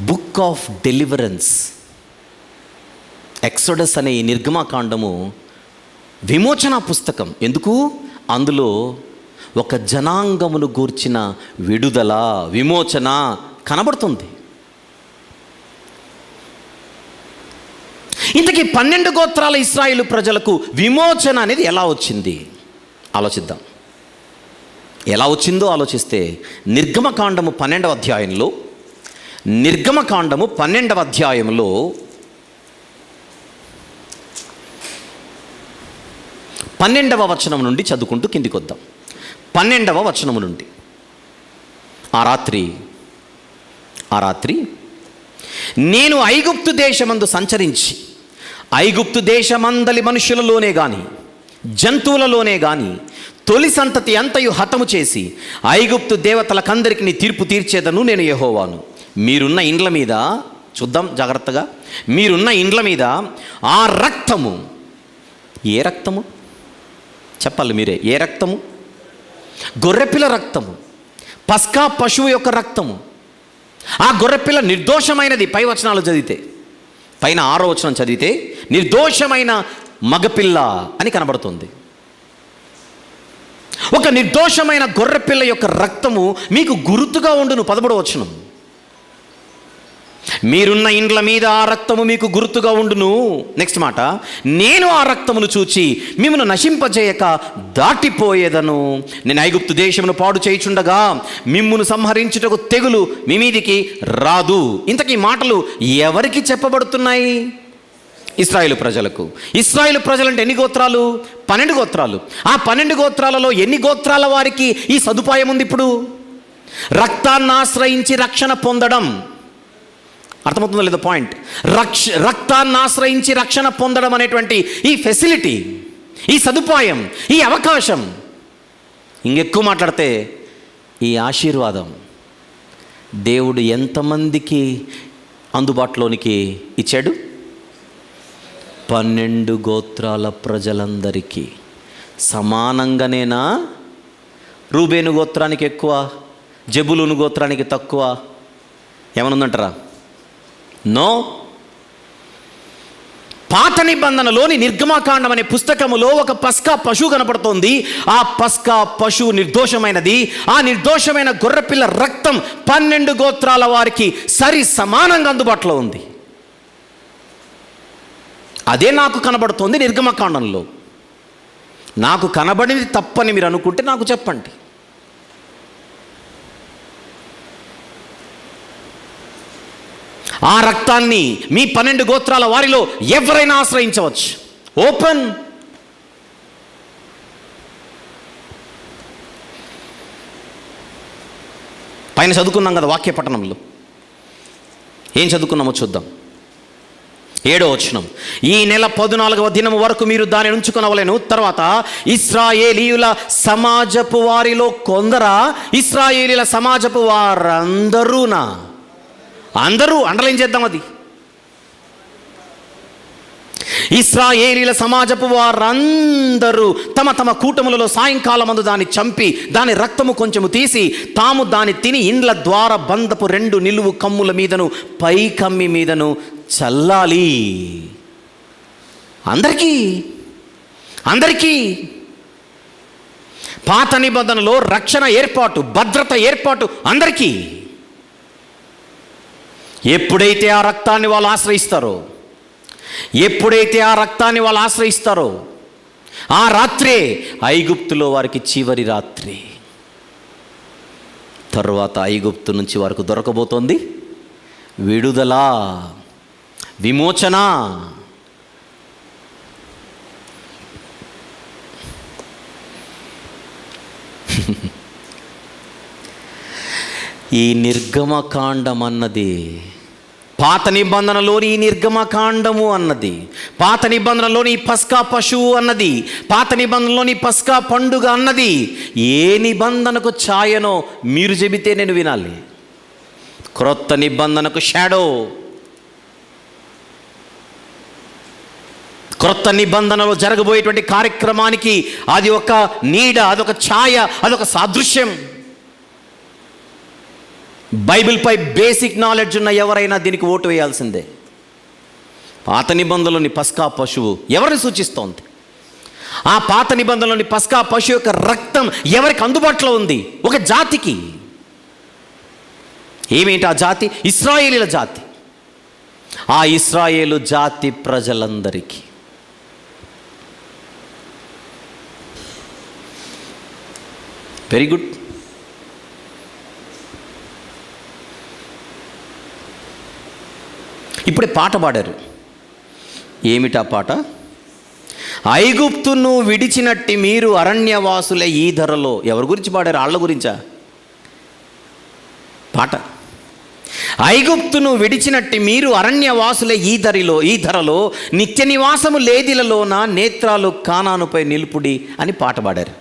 Book of deliverance. ఎక్సోడస్ అనే ఈ నిర్గమకాండము విమోచన పుస్తకం. ఎందుకు? అందులో ఒక జనాంగమును గూర్చిన విడుదల, విమోచన కనబడుతుంది. ఇంతకీ 12 గోత్రాల ఇశ్రాయేలు ప్రజలకు విమోచన అనేది ఎలా వచ్చింది ఆలోచిద్దాం. ఎలా వచ్చిందో ఆలోచిస్తే నిర్గమకాండము 12వ అధ్యాయంలో, నిర్గమకాండము 12వ అధ్యాయంలో 12వ వచనం నుండి చదువుకుంటూ కిందికి వద్దాం. 12వ వచనము నుండి. ఆ రాత్రి నేను ఐగుప్తు దేశమందు సంచరించి ఐగుప్తు దేశమందలి మనుషులలోనే గాని జంతువులలోనే గాని తొలి సంతతి అంతయు హతము చేసి ఐగుప్తు దేవతలకందరికి తీర్పు తీర్చేదను నేను యెహోవాను. మీరున్న ఇండ్ల మీద, చూద్దాం జాగ్రత్తగా, మీరున్న ఇండ్ల మీద ఆ రక్తము, ఏ రక్తము చెప్పాలి మీరే, ఏ రక్తము? గొర్రెపిల్ల రక్తము, పస్కా పశువు యొక్క రక్తము. ఆ గొర్రెపిల్ల నిర్దోషమైనది. పై వచనాలు చదివితే, పైన 6వ వచనం చదివితే నిర్దోషమైన మగపిల్ల అని కనబడుతుంది. ఒక నిర్దోషమైన గొర్రెపిల్ల యొక్క రక్తము మీకు గుర్తుగా ఉండును. 13వ వచనం. మీరున్న ఇండ్ల మీద ఆ రక్తము మీకు గుర్తుగా ఉండును. నెక్స్ట్ మాట, నేను ఆ రక్తమును చూచి మిమ్మను నశింపజేయక దాటిపోయేదను. నేను ఐగుప్తు దేశమును పాడు చేయుచుండగా మిమ్మును సంహరించుటకు తెగులు మీ మీదికి రాదు. ఇంతకీ మాటలు ఎవరికి చెప్పబడుతున్నాయి? ఇశ్రాయేలు ప్రజలకు. ఇశ్రాయేలు ప్రజలంటే ఎన్ని గోత్రాలు? 12 గోత్రాలు. ఆ 12 గోత్రాలలో ఎన్ని గోత్రాల వారికి ఈ సదుపాయం ఉంది? ఇప్పుడు రక్తాన్ని ఆశ్రయించి రక్షణ పొందడం. అర్థమవుతుందో లేదో పాయింట్? రక్తాన్ని ఆశ్రయించి రక్షణ పొందడం అనేటువంటి ఈ ఫెసిలిటీ, ఈ సదుపాయం, ఈ అవకాశం, ఇంకెక్కువ మాట్లాడితే ఈ ఆశీర్వాదం దేవుడు ఎంతమందికి అందుబాటులోనికి ఇచ్చాడు? 12 గోత్రాల ప్రజలందరికీ సమానంగానేనా? రూబేను గోత్రానికి ఎక్కువ, జబులూను గోత్రానికి తక్కువ ఏమనుందంటారా? నో. పాత నిబంధనలోని నిర్గమకాండం అనే పుస్తకములో ఒక పస్కా పశువు కనపడుతోంది. ఆ పస్కా పశువు నిర్దోషమైనది. ఆ నిర్దోషమైన గొర్రెపిల్ల రక్తం 12 గోత్రాల వారికి సరి సమానంగా అందుబాటులో ఉంది. అదే నాకు కనబడుతోంది నిర్గమకాండంలో. నాకు కనబడింది తప్పని మీరు అనుకుంటే నాకు చెప్పండి. ఆ రక్తాన్ని మీ 12 గోత్రాల వారిలో ఎవరైనా ఆశ్రయించవచ్చు. ఓపెన్. పైన చదువుకున్నాం కదా వాక్య పట్టణంలో. ఏం చదువుకున్నామో చూద్దాం. 7వ వచనం, ఈ నెల 14వ దినం వరకు మీరు దాన్ని ఉంచుకొనవలెను. తర్వాత ఇశ్రాయేలీయుల సమాజపు వారిలో కొందరా? ఇశ్రాయేలీయుల సమాజపు వారందరూనా? అందరూ అండర్లైన్ చేద్దాం. అది ఇశ్రాయేలీయుల సమాజపు వారందరూ తమ తమ కూటములలో సాయంకాలమందు దాన్ని చంపి దాని రక్తము కొంచెము తీసి తాము దాన్ని తిని ఇండ్ల ద్వార బంధపు 2 నిలువు కమ్ముల మీదను పై కమ్మి మీదను చల్లాలి. అందరికీ పాత నిబంధనలో రక్షణ ఏర్పాటు, భద్రత ఏర్పాటు అందరికీ. ఎప్పుడైతే ఆ రక్తాన్ని వాళ్ళు ఆశ్రయిస్తారో ఆ రాత్రే ఐగుప్తులో వారికి చివరి రాత్రి. తరువాత ఐగుప్తు నుంచి వారికి దొరకబోతోంది విడుదల, విమోచన. ఈ నిర్గమకాండం అన్నది పాత నిబంధనలోని ఈ నిర్గమకాండము అన్నది, పాత నిబంధనలోని పస్కా పశువు అన్నది, పాత నిబంధనలోని పస్కా పండుగ అన్నది ఏ నిబంధనకు ఛాయనో మీరు చెబితే నేను వినాలి. క్రొత్త నిబంధనకు షాడో, క్రొత్త నిబంధనలో జరగబోయేటువంటి కార్యక్రమానికి అది ఒక నీడ, అదొక ఛాయ, అదొక సాదృశ్యం. బైబిల్పై బేసిక్ నాలెడ్జ్ ఉన్న ఎవరైనా దీనికి ఓటు వేయాల్సిందే. పాత నిబంధనలోని పస్కా పశువు ఎవరిని సూచిస్తోంది? ఆ పాత నిబంధనలోని పస్కా పశువు యొక్క రక్తం ఎవరికి అందుబాటులో ఉంది? ఒక జాతికి. ఏమిటి ఆ జాతి? ఇశ్రాయేలీల జాతి. ఆ ఇశ్రాయేలు జాతి ప్రజలందరికీ. Very good. ఇప్పుడే పాట పాడారు. ఏమిటా పాట? ఐగుప్తును విడిచినట్టి మీరు అరణ్యవాసులే ఈ ధరలో. ఎవరి గురించి పాడారు? వాళ్ళ గురించా పాట? ఐగుప్తును విడిచినట్టి మీరు అరణ్యవాసులే ఈ ధరలో నిత్య నివాసము లేదిలలోన నేత్రాలు కానానుపై నిలుపుడి అని పాట పాడారు.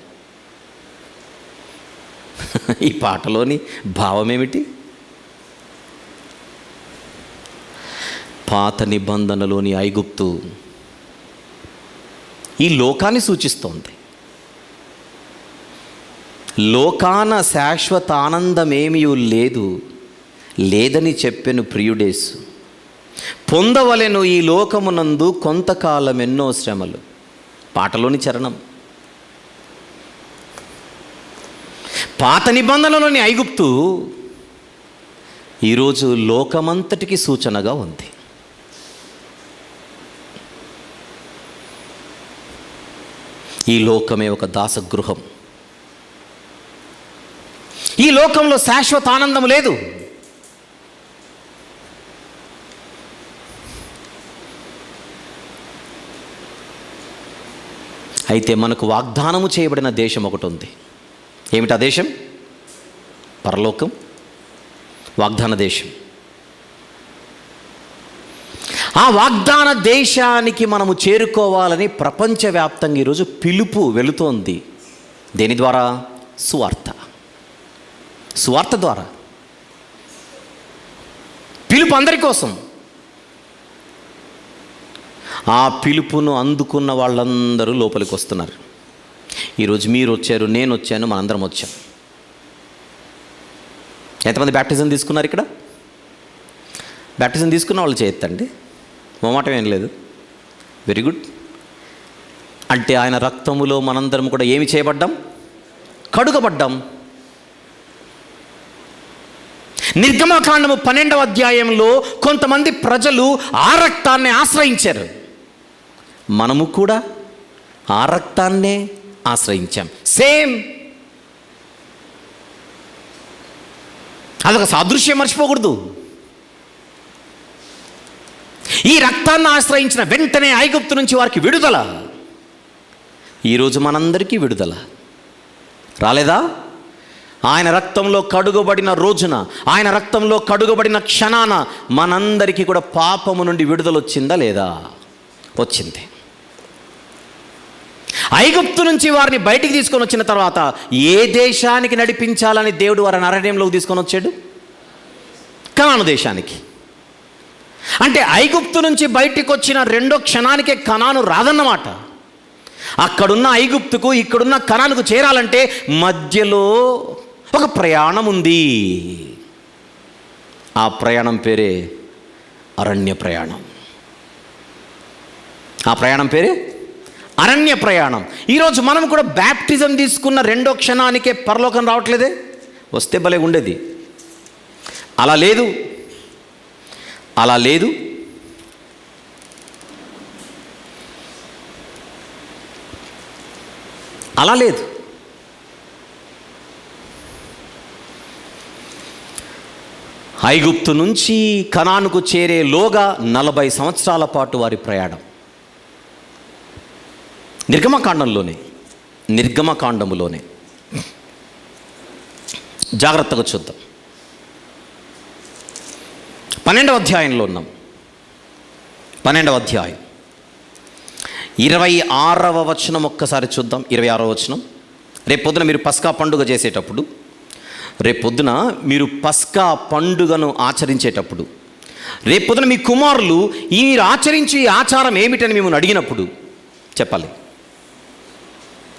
ఈ పాటలోని భావం ఏమిటి? పాత నిబంధనలోని ఐగుప్తు ఈ లోకాన్ని సూచిస్తోంది. లోకాన శాశ్వత ఆనందమేమీ లేదని చెప్పెను ప్రియుడేసు. పొందవలెను ఈ లోకమునందు కొంతకాలం ఎన్నో శ్రమలు. పాటలోని చరణం. పాత నిబంధనలోని ఐగుప్తు ఈరోజు లోకమంతటికి సూచనగా ఉంది. ఈ లోకమే ఒక దాసగృహం. ఈ లోకంలో శాశ్వత ఆనందం లేదు. అయితే మనకు వాగ్దానము చేయబడిన దేశం ఒకటి ఉంది. ఏమిటా దేశం? పరలోకం, వాగ్దాన దేశం. ఆ వాగ్దాన దేశానికి మనము చేరుకోవాలని ప్రపంచవ్యాప్తంగా ఈరోజు పిలుపు వెళుతోంది. దేని ద్వారా? సువార్త ద్వారా. పిలుపు అందరి కోసం. ఆ పిలుపును అందుకున్న వాళ్ళందరూ లోపలికి వస్తున్నారు. ఈరోజు మీరు వచ్చారు, నేను వచ్చాను, మనందరం వచ్చాం. ఎంతమంది బ్యాప్టిజం తీసుకున్నారు ఇక్కడ? బ్యాప్టిజం తీసుకున్న వాళ్ళు చేయొద్దండి, మొమాటం ఏం లేదు. Very good. అంటే ఆయన రక్తములో మనందరం కూడా ఏమి చేయబడ్డాం? కడుగబడ్డాం. నిర్గమకాండము 12వ అధ్యాయంలో కొంతమంది ప్రజలు ఆ రక్తాన్ని ఆశ్రయించారు. మనము కూడా ఆ రక్తాన్నే ఆశ్రయించాం. సేమ్. అదొక సాదృశ్యం, మర్చిపోకూడదు. ఈ రక్తాన్ని ఆశ్రయించిన వెంటనే ఐగుప్తు నుంచి వారికి విడుదల. ఈరోజు మనందరికీ విడుదల రాలేదా? ఆయన రక్తంలో కడుగబడిన రోజున, ఆయన రక్తంలో కడుగబడిన క్షణాన మనందరికీ కూడా పాపము నుండి విడుదల వచ్చిందా లేదా? వచ్చింది. ఐగుప్తు నుంచి వారిని బయటికి తీసుకొని వచ్చిన తర్వాత ఏ దేశానికి నడిపించాలని దేవుడు వారిని అరణ్యంలోకి తీసుకొని వచ్చాడు? కనాను దేశానికి. అంటే ఐగుప్తు నుంచి బయటికి వచ్చిన రెండో క్షణానికే కనాను రాదన్నమాట. అక్కడున్న ఐగుప్తుకు ఇక్కడున్న కనానుకు చేరాలంటే మధ్యలో ఒక ప్రయాణం ఉంది. ఆ ప్రయాణం పేరే అరణ్య ప్రయాణం. ఆ ప్రయాణం పేరే అరణ్య ప్రయాణం. ఈరోజు మనం కూడా బ్యాప్టిజం తీసుకున్న రెండో క్షణానికే పరలోకం రావట్లేదే? వస్తే భలే ఉండేది. అలా లేదు, అలా లేదు. అలా లేదు. ఐగుప్తు నుంచి కనానుకు చేరేలోగా 40 సంవత్సరాల పాటు వారి ప్రయాణం. నిర్గమకాండములోనే జాగ్రత్తగా చూద్దాం. 12వ అధ్యాయంలో ఉన్నాం. 12వ అధ్యాయం 26వ వచనం ఒక్కసారి చూద్దాం. 26వ వచనం. రేపొద్దున మీరు పస్కా పండుగ చేసేటప్పుడు, రేపొద్దున మీరు పస్కా పండుగను ఆచరించేటప్పుడు, రేపొద్దున మీ కుమారులు మీరు ఆచరించే ఈ ఆచారం ఏమిటని మిమ్మల్ని అడిగినప్పుడు చెప్పాలి.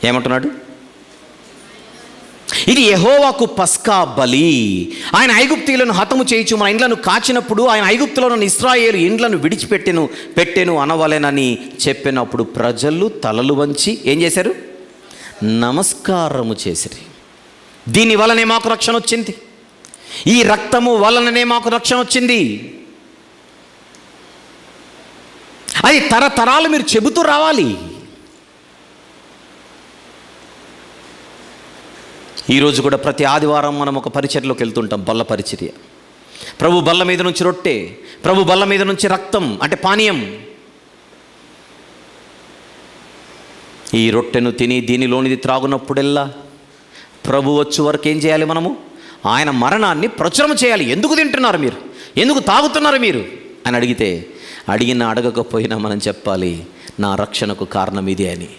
ఏమంటున్నాడు? ఇది యెహోవాకు పస్కా బలి. ఆయన ఐగుప్తీయులను హతము చేయించు మన ఇండ్లను కాచినప్పుడు ఆయన ఐగుప్తులో ఉన్న ఇశ్రాయేలు ఇండ్లను పెట్టెను అనవలెనని చెప్పినప్పుడు ప్రజలు తలలు వంచి ఏం చేశారు? నమస్కారము చేసిరి. దీని వలనే మాకు రక్షణ వచ్చింది, ఈ రక్తము వలననే మాకు రక్షణ వచ్చింది. అది తరతరాలు మీరు చెబుతూ రావాలి. ఈరోజు కూడా ప్రతి ఆదివారం మనం ఒక పరిచర్యలోకి వెళ్తుంటాం, బల్ల పరిచర్య. ప్రభు బల్ల మీద నుంచి రొట్టె, ప్రభు బల్ల మీద నుంచి రక్తం అంటే పానీయం. ఈ రొట్టెను తిని దీనిలోనిది త్రాగునప్పుడెల్లా ప్రభు వచ్చే వరకు ఏం చేయాలి? మనము ఆయన మరణాన్ని ప్రచురం చేయాలి. ఎందుకు తింటున్నారు మీరు, ఎందుకు తాగుతున్నారు మీరు అని అడిగితే, అడగకపోయినా మనం చెప్పాలి నా రక్షణకు కారణం ఇది అని.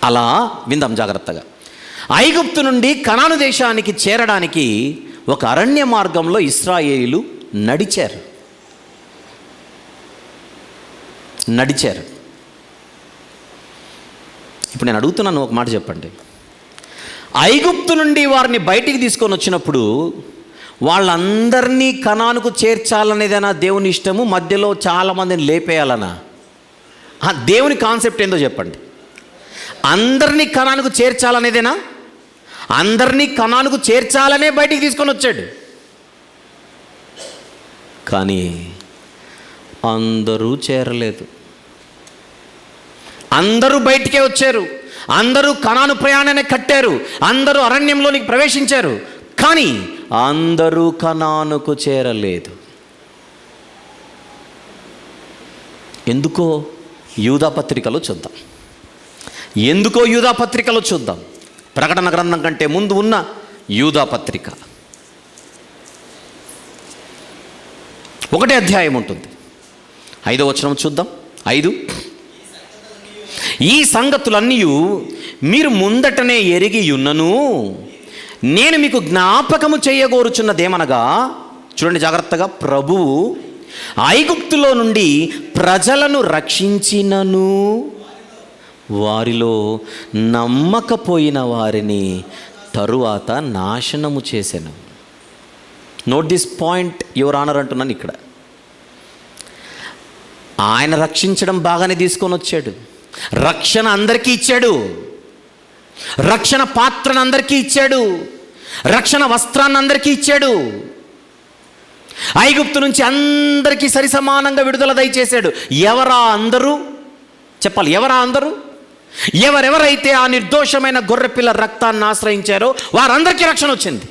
అలా విందాం జాగ్రత్తగా. ఐగుప్తు నుండి కనాను దేశానికి చేరడానికి ఒక అరణ్య మార్గంలో ఇశ్రాయేలీయులు నడిచారు. ఇప్పుడు నేను అడుగుతున్నాను, ఒక మాట చెప్పండి. ఐగుప్తు నుండి వారిని బయటికి తీసుకొని వచ్చినప్పుడు వాళ్ళందరినీ కనానుకు చేర్చాలనేదైనా దేవుని ఇష్టము, మధ్యలో చాలామందిని లేపేయాలనా? దేవుని కాన్సెప్ట్ ఏందో చెప్పండి. అందరినీ కనానుకు చేర్చాలనేదేనా? అందరినీ కనానుకు చేర్చాలనే బయటికి తీసుకొని వచ్చాడు. కానీ అందరూ చేరలేదు. అందరూ బయటికే వచ్చారు, అందరూ కనాను ప్రయాణాన్ని కట్టారు, అందరూ అరణ్యంలోనికి ప్రవేశించారు. కానీ అందరూ కనానుకు చేరలేదు. ఎందుకో యూదా పత్రికలో చూద్దాం. ప్రకటన గ్రంథం కంటే ముందు ఉన్న యూదా పత్రిక 1వ అధ్యాయం ఉంటుంది. 5వ వచనం చూద్దాం. 5 ఈ సంగతులన్నీ మీరు ముందటనే ఎరిగి ఉన్నను నేను మీకు జ్ఞాపకము చేయగోరుచున్నదేమనగా, చూడండి జాగ్రత్తగా, ప్రభువు ఐగుప్తులో నుండి ప్రజలను రక్షించినను వారిలో నమ్మకపోయిన వారిని తరువాత నాశనము చేశాను. Note this point your honour అంటున్నాను. ఇక్కడ ఆయన రక్షించడం బాగానే తీసుకొని వచ్చాడు, రక్షణ అందరికీ ఇచ్చాడు, రక్షణ పాత్రను అందరికీ ఇచ్చాడు, రక్షణ వస్త్రాన్ని అందరికీ ఇచ్చాడు, ఐగుప్తు నుంచి అందరికీ సరిసమానంగా విడుదల దయచేశాడు. ఎవరా అందరూ చెప్పాలి? ఎవరా అందరూ? ఎవరెవరైతే ఆ నిర్దోషమైన గొర్రెపిల్ల రక్తాన్ని ఆశ్రయించారో వారందరికీ రక్షణ వచ్చింది.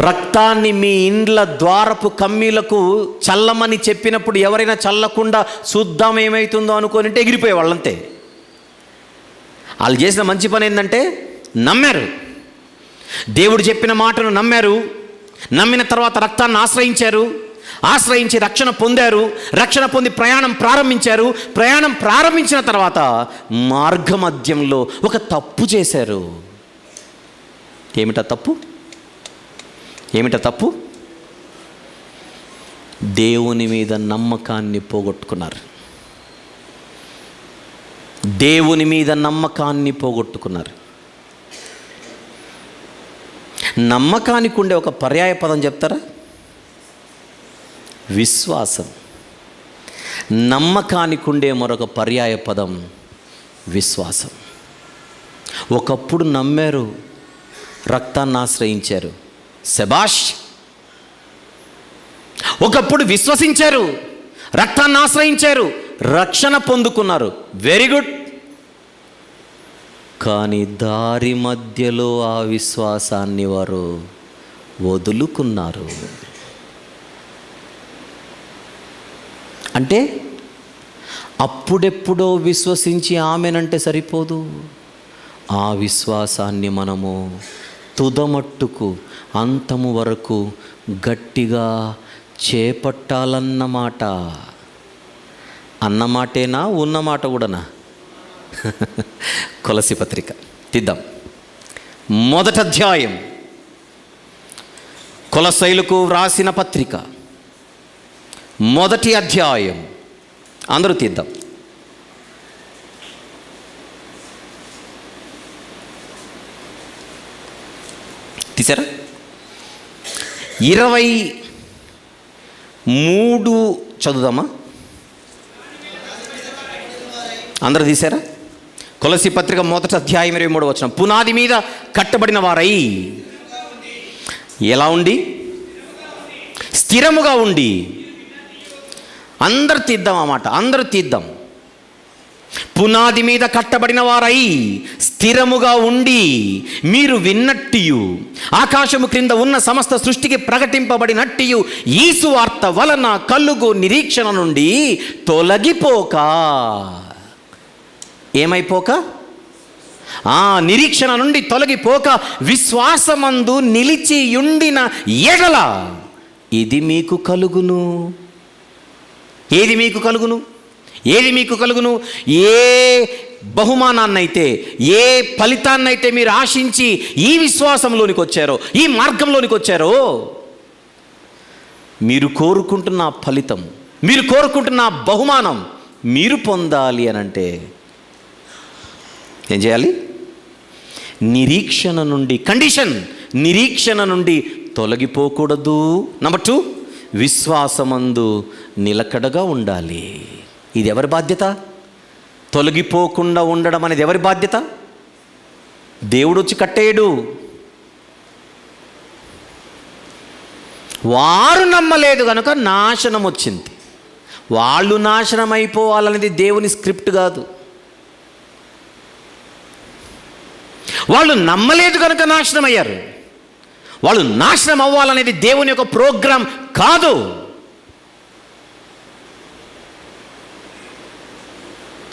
రక్తాన్ని మీ ఇండ్ల ద్వారపు కమ్మీలకు చల్లమని చెప్పినప్పుడు ఎవరైనా చల్లకుండా చూద్దాం ఏమవుతుందో అనుకోని ఎగిరిపోయే వాళ్ళంతే. వాళ్ళు చేసిన మంచి పని ఏంటంటే నమ్మారు, దేవుడు చెప్పిన మాటను నమ్మారు, నమ్మిన తర్వాత రక్తాన్ని ఆశ్రయించారు, ఆశ్రయించి రక్షణ పొందారు, రక్షణ పొంది ప్రయాణం ప్రారంభించారు. ప్రయాణం ప్రారంభించిన తర్వాత మార్గమధ్యంలో ఒక తప్పు చేశారు. ఏమిటా తప్పు? ఏమిటా తప్పు? దేవుని మీద నమ్మకాన్ని పోగొట్టుకున్నారు. దేవుని మీద నమ్మకాన్ని పోగొట్టుకున్నారు. నమ్మకానికి ఉండే ఒక పర్యాయ పదం చెప్తారా? విశ్వాసం. నమ్మకానికి ఉండే మరొక పర్యాయ పదం విశ్వాసం. ఒకప్పుడు నమ్మారు, రక్తాన్ని ఆశ్రయించారు, శబాష్. ఒకప్పుడు విశ్వసించారు, రక్తాన్ని ఆశ్రయించారు, రక్షణ పొందుకున్నారు, వెరీ గుడ్. కానీ దారి మధ్యలో ఆ విశ్వాసాన్ని వారు వదులుకున్నారు. అంటే అప్పుడెప్పుడో విశ్వసించి ఆమెనంటే సరిపోదు, ఆ విశ్వాసాన్ని మనము తుదమట్టుకు అంతము వరకు గట్టిగా చేపట్టాలన్నమాట. అన్నమాటేనా, ఉన్నమాట కూడానా? కొలసి పత్రిక తీద్దాం. 1వ అధ్యాయం, కొలసైలకు వ్రాసిన పత్రిక 1వ అధ్యాయం. అందరూ తీద్దాం. తీసారా? 23 చదువుదామా? అందరూ తీసారా? కొలసి పత్రిక 1వ అధ్యాయం 23వ వచనం. పునాది మీద కట్టబడిన వారై ఎలా ఉండి? స్థిరముగా ఉండి. అందరు తీద్దాం అన్నమాట, అందరూ తీద్దాం. పునాది మీద కట్టబడిన వారై స్థిరముగా ఉండి, మీరు విన్నట్టియు ఆకాశము క్రింద ఉన్న సమస్త సృష్టికి ప్రకటింపబడినట్టియు ఈ సువార్త వలన కలుగు నిరీక్షణ నుండి తొలగిపోక. ఏమైపోక? నిరీక్షణ నుండి తొలగిపోక విశ్వాసమందు నిలిచియుండిన ఎడల ఇది మీకు కలుగును. ఏది మీకు కలుగును? ఏది మీకు కలుగును? ఏ బహుమానాన్నైతే, ఏ ఫలితాన్నైతే మీరు ఆశించి ఈ విశ్వాసంలోనికి వచ్చారో, ఈ మార్గంలోనికి వచ్చారో, మీరు కోరుకుంటున్న ఫలితం, మీరు కోరుకుంటున్న బహుమానం మీరు పొందాలి అనంటే ఏం చేయాలి? నిరీక్షణ నుండి, కండిషన్, నిరీక్షణ నుండి తొలగిపోకూడదు. నంబర్ 2, విశ్వాసమందు నిలకడగా ఉండాలి. ఇది ఎవరి బాధ్యత? తొలగిపోకుండా ఉండడం అనేది ఎవరి బాధ్యత? దేవుడు వచ్చి కట్టేయడు. వారు నమ్మలేదు కనుక నాశనం వచ్చింది. వాళ్ళు నాశనం అయిపోవాలనేది దేవుని స్క్రిప్ట్ కాదు. వాళ్ళు నమ్మలేదు కనుక నాశనం అయ్యారు. వాళ్ళు నాశనం అవ్వాలనేది దేవుని యొక్క ప్రోగ్రాం కాదు.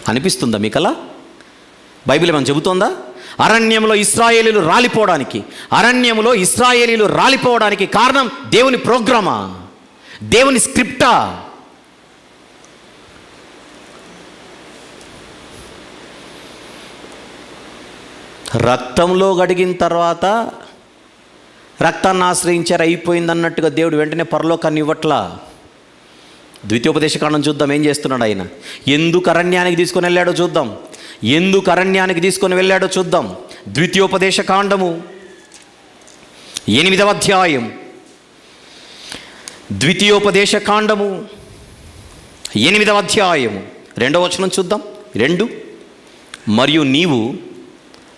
అనిపిస్తుందా మీకలా? బైబిల్ ఏమైనా చెబుతోందా? అరణ్యంలో ఇశ్రాయేలీలు రాలిపోవడానికి, అరణ్యంలో ఇశ్రాయేలీలు రాలిపోవడానికి కారణం దేవుని ప్రోగ్రామా? దేవుని స్క్రిప్టా? రక్తంలో గడిగిన తర్వాత రక్తాన్ని ఆశ్రయించారు, అయిపోయింది అన్నట్టుగా దేవుడు వెంటనే పరలోకాన్ని ఇవ్వట్లా. ద్వితీయోపదేశకాండం చూద్దాం, ఏం చేస్తున్నాడు ఆయన. ఎందుకు అరణ్యానికి తీసుకొని వెళ్ళాడో చూద్దాం. ఎందుకు అరణ్యానికి తీసుకొని వెళ్ళాడో చూద్దాం. ద్వితీయోపదేశకాండము 8వ అధ్యాయం. ద్వితీయోపదేశకాండము 8వ అధ్యాయము 2వ వచనం చూద్దాం. 2 మరియు నీవు,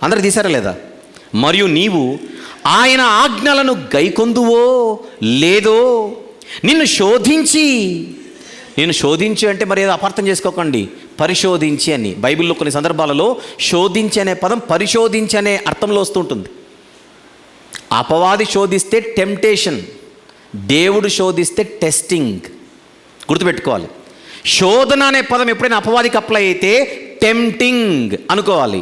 అందరు తీసారా లేదా? మరియు నీవు ఆయన ఆజ్ఞలను గైకొందువో లేదో నిన్ను శోధించి అంటే మరి ఏదో అపార్థం చేసుకోకండి, పరిశోధించి అని. బైబిల్లో కొన్ని సందర్భాలలో శోధించి అనే పదం పరిశోధించి అనే అర్థంలో వస్తుంటుంది. అపవాది శోధిస్తే టెంప్టేషన్, దేవుడు శోధిస్తే టెస్టింగ్. గుర్తుపెట్టుకోవాలి. శోధన అనే పదం ఎప్పుడైనా అపవాదికి అప్లై అయితే టెంప్టింగ్ అనుకోవాలి.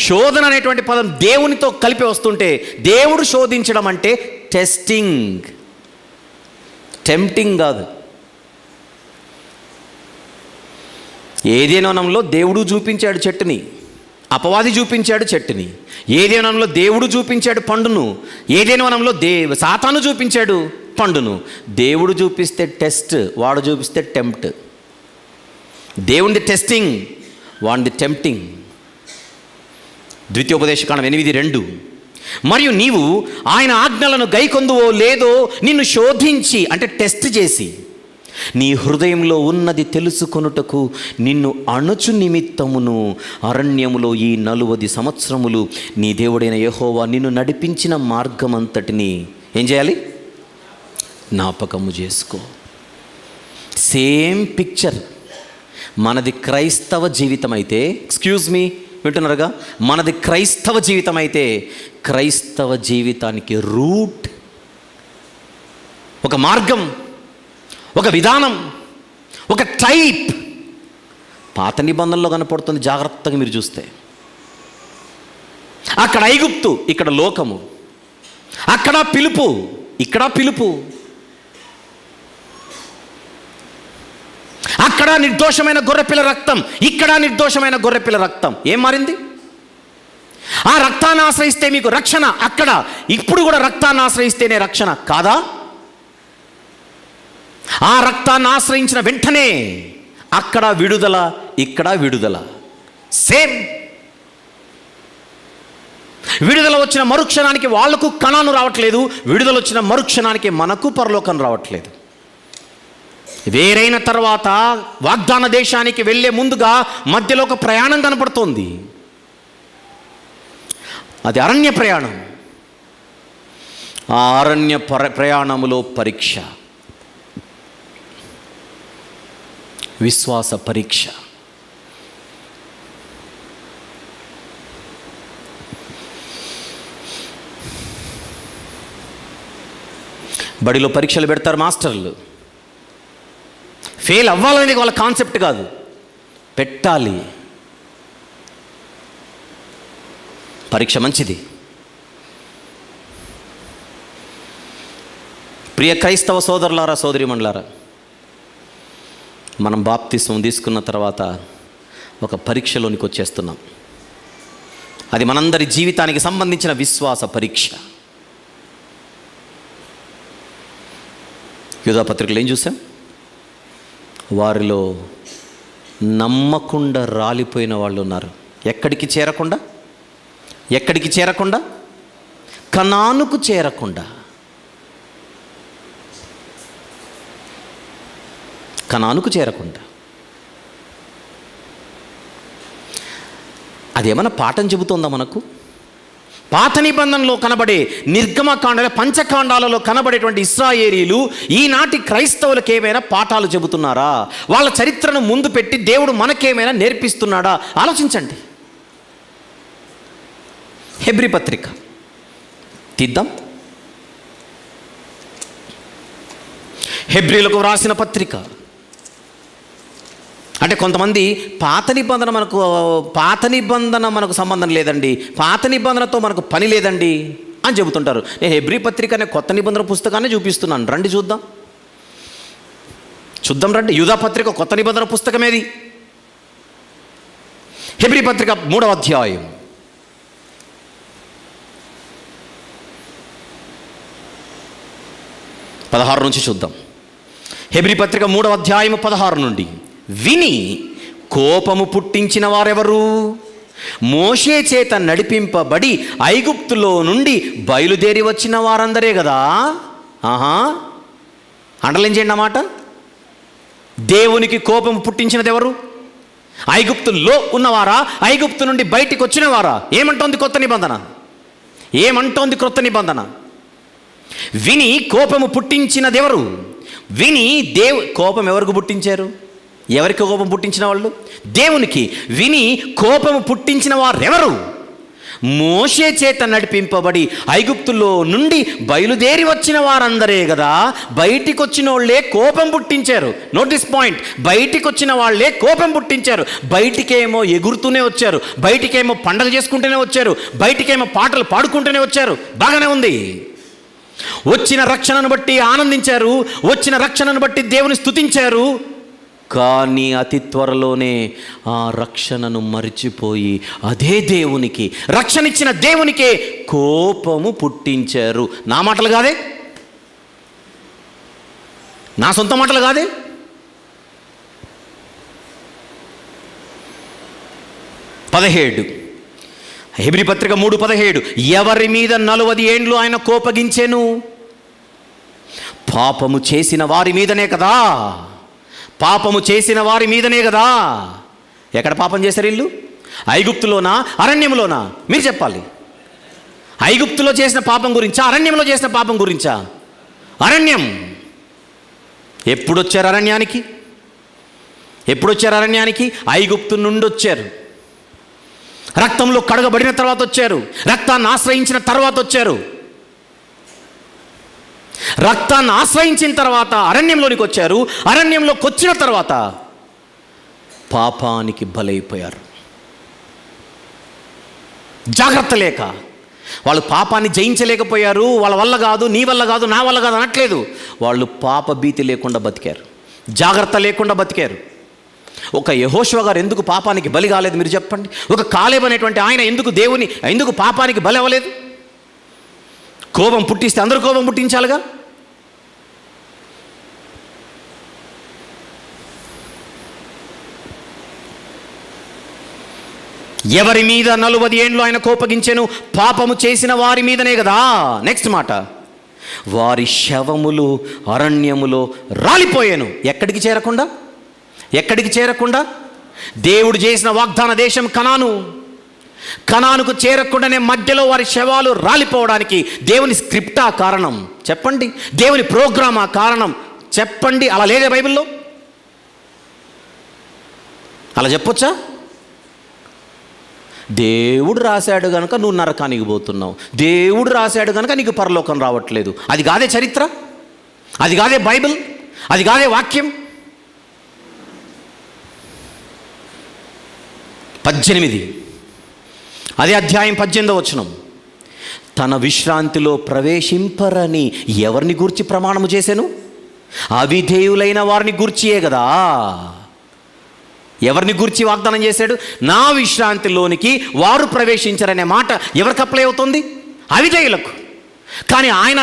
శోధన అనేటువంటి పదం దేవునితో కలిపి వస్తుంటే దేవుడు శోధించడం అంటే టెస్టింగ్, టెంప్టింగ్ కాదు. ఏదేనోనంలో దేవుడు చూపించాడు చెట్టుని, అపవాది చూపించాడు చెట్టుని. ఏదేనోనంలో దేవుడు చూపించాడు పండును, ఏదేనోనంలో సాతాను చూపించాడు పండును. దేవుడు చూపిస్తే టెస్ట్, వాడు చూపిస్తే టెంప్ట్. దేవునిది టెస్టింగ్, వాడిది టెంప్టింగ్. ద్వితీయోపదేశకాండం 8:2 మరియు నీవు ఆయన ఆజ్ఞలను గైకొందువో లేదో నిన్ను శోధించి అంటే టెస్ట్ చేసి నీ హృదయంలో ఉన్నది తెలుసుకొనుటకు నిన్ను అణుచు నిమిత్తమును అరణ్యములో ఈ 40 సంవత్సరములు నీ దేవుడైన యెహోవా నిన్ను నడిపించిన మార్గమంతటిని ఏం చేయాలి? జ్ఞాపకము చేసుకో. Same picture. మనది క్రైస్తవ జీవితం అయితే, ఎక్స్క్యూజ్ మీ, వింటున్నారుగా, మనది క్రైస్తవ జీవితం అయితే క్రైస్తవ జీవితానికి రూట్, ఒక మార్గం, ఒక విధానం, ఒక టైప్ పాత నిబంధనలో కనపడుతుంది. జాగ్రత్తగా మీరు చూస్తే అక్కడ ఐగుప్తు, ఇక్కడ లోకము, అక్కడ పిలుపు, ఇక్కడ పిలుపు, అక్కడ నిర్దోషమైన గొర్రెపిల్ల రక్తం, ఇక్కడ నిర్దోషమైన గొర్రెపిల్ల రక్తం. ఏం మారింది? ఆ రక్తాన్ని ఆశ్రయిస్తే మీకు రక్షణ, అక్కడ ఇప్పుడు కూడా రక్తాన్ని ఆశ్రయిస్తేనే రక్షణ కాదా? ఆ రక్తాన్ని ఆశ్రయించిన వెంటనే అక్కడ విడుదల, ఇక్కడ విడుదల. సేమ్. విడుదల వచ్చిన మరుక్షణానికి వాళ్లకు కణాను రావట్లేదు, విడుదల వచ్చిన మరుక్షణానికి మనకు పరలోకం రావట్లేదు. వేరైన తర్వాత వాగ్దాన దేశానికి వెళ్ళే ముందుగా మధ్యలో ఒక ప్రయాణం కనపడుతోంది. అది అరణ్య ప్రయాణం. ఆ అరణ్య ప్రయాణములో పరీక్ష, విశ్వాస పరీక్ష. బడిలో పరీక్షలు పెడతారు మాస్టర్లు. ఫెయిల్ అవ్వాలనేది వాళ్ళ కాన్సెప్ట్ కాదు, పెట్టాలి. పరీక్ష మంచిది. ప్రియ క్రైస్తవ సోదరులారా, సోదరీమణులారా, మనం బాప్తిస్మం తీసుకున్న తర్వాత ఒక పరీక్షలోనికి వచ్చేస్తున్నాం. అది మనందరి జీవితానికి సంబంధించిన విశ్వాస పరీక్ష. యూదా పత్రికలో ఏం చూసాం? వారిలో నమ్మకుండా రాలిపోయిన వాళ్ళు ఉన్నారు. ఎక్కడికి చేరకుండా? కనానుకు చేరకుండా. అదేమన్నా పాఠం చెబుతోందా మనకు? పాత నిబంధనలో కనబడే నిర్గమకాండ, పంచకాండాలలో కనబడేటువంటి ఇశ్రాయేలీలు ఈనాటి క్రైస్తవులకు ఏమైనా పాఠాలు చెబుతున్నారా? వాళ్ళ చరిత్రను ముందు పెట్టి దేవుడు మనకేమైనా నేర్పిస్తున్నాడా? ఆలోచించండి. హెబ్రీ పత్రిక తీద్దాం. హెబ్రీలకు వ్రాసిన పత్రిక. అంటే కొంతమంది పాత నిబంధన మనకు సంబంధం లేదండి, పాత నిబంధనతో మనకు పని లేదండి అని చెబుతుంటారు. నేను హెబ్రీ పత్రిక అనే కొత్త నిబంధన పుస్తకాన్ని చూపిస్తున్నాను, రండి చూద్దాం రండి. యూదా పత్రిక కొత్త నిబంధన పుస్తకమేది? హెబ్రీ పత్రిక 3వ అధ్యాయం 16 నుంచి చూద్దాం. హెబ్రీ పత్రిక 3వ అధ్యాయము 16 నుండి, విని కోపము పుట్టించిన వారెవరు? మోషే చేత నడిపింపబడి ఐగుప్తులో నుండి బయలుదేరి వచ్చిన వారందరే కదా. అండర్లైన్ చేయండి అన్నమాట. దేవునికి కోపం పుట్టించినది ఎవరు? ఐగుప్తుల్లో ఉన్నవారా? ఐగుప్తు నుండి బయటికి వచ్చిన వారా? ఏమంటోంది కొత్త నిబంధన? ఏమంటోంది క్రొత్త నిబంధన? విని కోపము పుట్టించినది ఎవరు? విని కోపం ఎవరికి పుట్టించారు? ఎవరికి కోపం పుట్టించిన వాళ్ళు? దేవునికి. విని కోపము పుట్టించిన వారెవరు? మోషే చేత నడిపింపబడి ఐగుప్తులో నుండి బయలుదేరి వచ్చిన వారందరే కదా. బయటికి వచ్చిన వాళ్ళే కోపం పుట్టించారు. నోటీస్ పాయింట్, బయటికి వచ్చిన వాళ్ళే కోపం పుట్టించారు. బయటికేమో ఎగురుతూనే వచ్చారు, బయటికేమో పండగ చేసుకుంటూనే వచ్చారు, బయటికేమో పాటలు పాడుకుంటూనే వచ్చారు. బాగానే ఉంది. వచ్చిన రక్షణను బట్టి ఆనందించారు, వచ్చిన రక్షణను బట్టి దేవుని స్తుతించారు. కానీ అతి త్వరలోనే ఆ రక్షణను మరిచిపోయి అదే దేవునికి, రక్షణ ఇచ్చిన దేవునికే కోపము పుట్టించారు. నా మాటలు కాదే, నా సొంత మాటలు కాదే. హెబ్రీ పత్రిక 3:17, ఎవరి మీద 40 ఏండ్లు ఆయన కోపగించెను? పాపము చేసిన వారి మీదనే కదా. పాపము చేసిన వారి మీదనే కదా. ఎక్కడ పాపం చేశారు వీళ్ళు? ఐగుప్తులోనా, అరణ్యంలోనా? మీరు చెప్పాలి. ఐగుప్తులో చేసిన పాపం గురించా, అరణ్యంలో చేసిన పాపం గురించా? అరణ్యం. ఎప్పుడొచ్చారు అరణ్యానికి? ఎప్పుడొచ్చారు అరణ్యానికి? ఐగుప్తు నుండి వచ్చారు. రక్తంలో కడగబడిన తర్వాత వచ్చారు. రక్తాన్ని ఆశ్రయించిన తర్వాత వచ్చారు. రక్తాన్ని ఆశ్రయించిన తర్వాత అరణ్యంలోనికి వచ్చారు. అరణ్యంలోకి వచ్చిన తర్వాత పాపానికి బలైపోయారు. జాగ్రత్త లేక వాళ్ళు పాపాన్ని జయించలేకపోయారు. వాళ్ళ వల్ల కాదు, నీ వల్ల కాదు, నా వల్ల కాదు అనట్లేదు. వాళ్ళు పాప భీతి లేకుండా బతికారు, జాగ్రత్త లేకుండా బతికారు. ఒక యెహోషువ గారు ఎందుకు పాపానికి బలి కాలేదు మీరు చెప్పండి? ఒక కాలేబు అనేటువంటి ఆయన ఎందుకు పాపానికి బలి అవ్వలేదు? కోపం పుట్టిస్తే అందరూ కోపం పుట్టించాలిగా. ఎవరి మీద 40 ఏండ్లు ఆయన కోపగించెను? పాపము చేసిన వారి మీదనే కదా. నెక్స్ట్ మాట, వారి శవములు అరణ్యములో రాలిపోయాను. ఎక్కడికి చేరకుండా? ఎక్కడికి చేరకుండా? దేవుడు చేసిన వాగ్దాన దేశం కనానుకు చేరకుండానే మధ్యలో వారి శవాలు రాలిపోవడానికి దేవుని స్క్రిప్టా కారణం? చెప్పండి. దేవుని ప్రోగ్రామా కారణం? చెప్పండి. అలా లేదే బైబిల్లో? అలా చెప్పొచ్చా? దేవుడు రాశాడు కనుక నువ్వు నరకానికి పోతున్నావు, దేవుడు రాశాడు కనుక నీకు పరలోకం రావట్లేదు. అది కాదే చరిత్ర, అది కాదే బైబిల్, అది కాదే వాక్యం. 18 అదే అధ్యాయం 18వ వచనం, తన విశ్రాంతిలో ప్రవేశింపరని ఎవరిని గూర్చి ప్రమాణము చేశాను? అవిధేయులైన వారిని గూర్చియే కదా. ఎవరిని గూర్చి వాగ్దానం చేశాడు? నా విశ్రాంతిలోనికి వారు ప్రవేశించరనే మాట ఎవరికి అప్లై అవుతుంది? అవిధేయులకు. కానీ ఆయన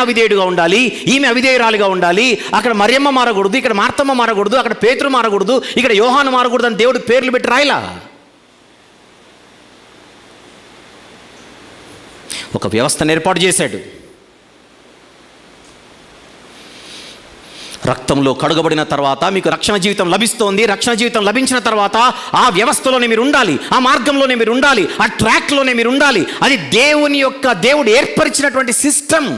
అవిధేయుడుగా ఉండాలి, ఈమె అవిధేయురాలిగా ఉండాలి. అక్కడ మరియమ్మ మారకూడదు, ఇక్కడ మార్తమ్మ మారకూడదు, అక్కడ పేతురు మారకూడదు, ఇక్కడ యోహాను మారకూడదు అని దేవుడు పేర్లు పెట్టి రాయలా. ఒక వ్యవస్థను ఏర్పాటు చేశాడు. రక్తంలో కడుగబడిన తర్వాత మీకు రక్షణ జీవితం లభిస్తోంది. రక్షణ జీవితం లభించిన తర్వాత ఆ వ్యవస్థలోనే మీరు ఉండాలి, ఆ మార్గంలోనే మీరు ఉండాలి, ఆ ట్రాక్లోనే మీరు ఉండాలి. అది దేవుడు ఏర్పరిచినటువంటి సిస్టమ్.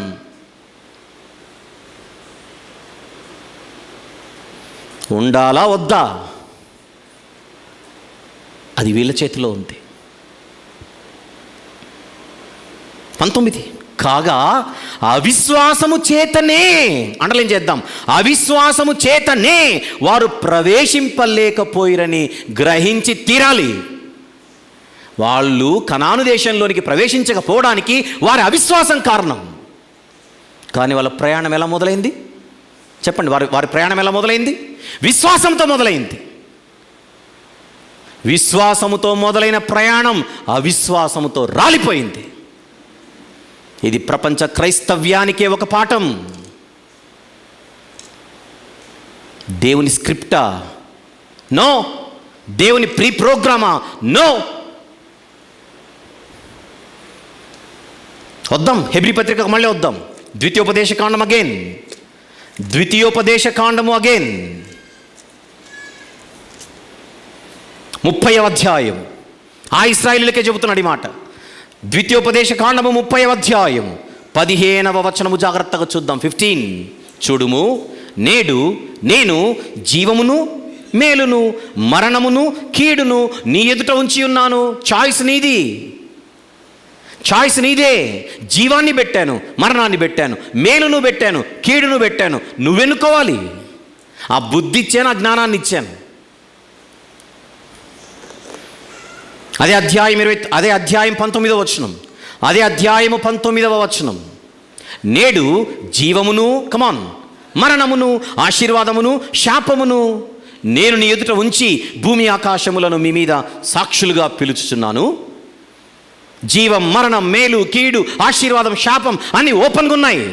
ఉండాలా వద్దా అది వీళ్ళ చేతిలో ఉంది. 19 కాగా అవిశ్వాసము చేతనే, అండర్లైన్ చేద్దాం, అవిశ్వాసము చేతనే వారు ప్రవేశింపలేకపోయిరని గ్రహించి తీరాలి. వాళ్ళు కనాను దేశంలోనికి ప్రవేశించకపోవడానికి వారి అవిశ్వాసం కారణం. కానీ వాళ్ళ ప్రయాణం ఎలా మొదలైంది చెప్పండి? వారి ప్రయాణం ఎలా మొదలైంది? విశ్వాసంతో మొదలైంది. విశ్వాసముతో మొదలైన ప్రయాణం అవిశ్వాసముతో రాలిపోయింది. ఇది ప్రపంచ క్రైస్తవ్యానికే ఒక పాఠం. దేవుని స్క్రిప్టా? నో. దేవుని ప్రీ ప్రోగ్రామా? నో. వద్దాం హెబ్రీ పత్రికకు మళ్ళీ వద్దాం. ద్వితీయోపదేశ కాండం అగైన్, ద్వితీయోపదేశ కాండము అగైన్ 30వ అధ్యాయం. ఆ ఇశ్రాయేలులకే చెబుతున్నాడు ఈ మాట. ద్వితీయోపదేశ కాండము 30వ అధ్యాయం 15వ వచనము జాగ్రత్తగా చూద్దాం. 15. చూడుము, నేడు నేను జీవమును మేలును మరణమును కీడును నీ ఎదుట ఉంచి ఉన్నాను. చాయిస్ నీది, చాయిస్ నీదే. జీవాన్ని పెట్టాను, మరణాన్ని పెట్టాను, మేలును పెట్టాను, కీడును పెట్టాను. నువ్వెన్నుకోవాలి. ఆ బుద్ధి ఇచ్చాను, ఆ జ్ఞానాన్ని ఇచ్చాను. అదే అధ్యాయం 19వ వచనం, అదే అధ్యాయము 19వ వచనం. నేడు జీవమును, కమాన్, మరణమును, ఆశీర్వాదమును, శాపమును నేను నీ ఎదుట ఉంచి భూమి ఆకాశములను మీ మీద సాక్షులుగా పిలుచుచున్నాను. జీవం, మరణం, మేలు, కీడు, ఆశీర్వాదం, శాపం అన్నీ ఓపెన్గా ఉన్నాయి.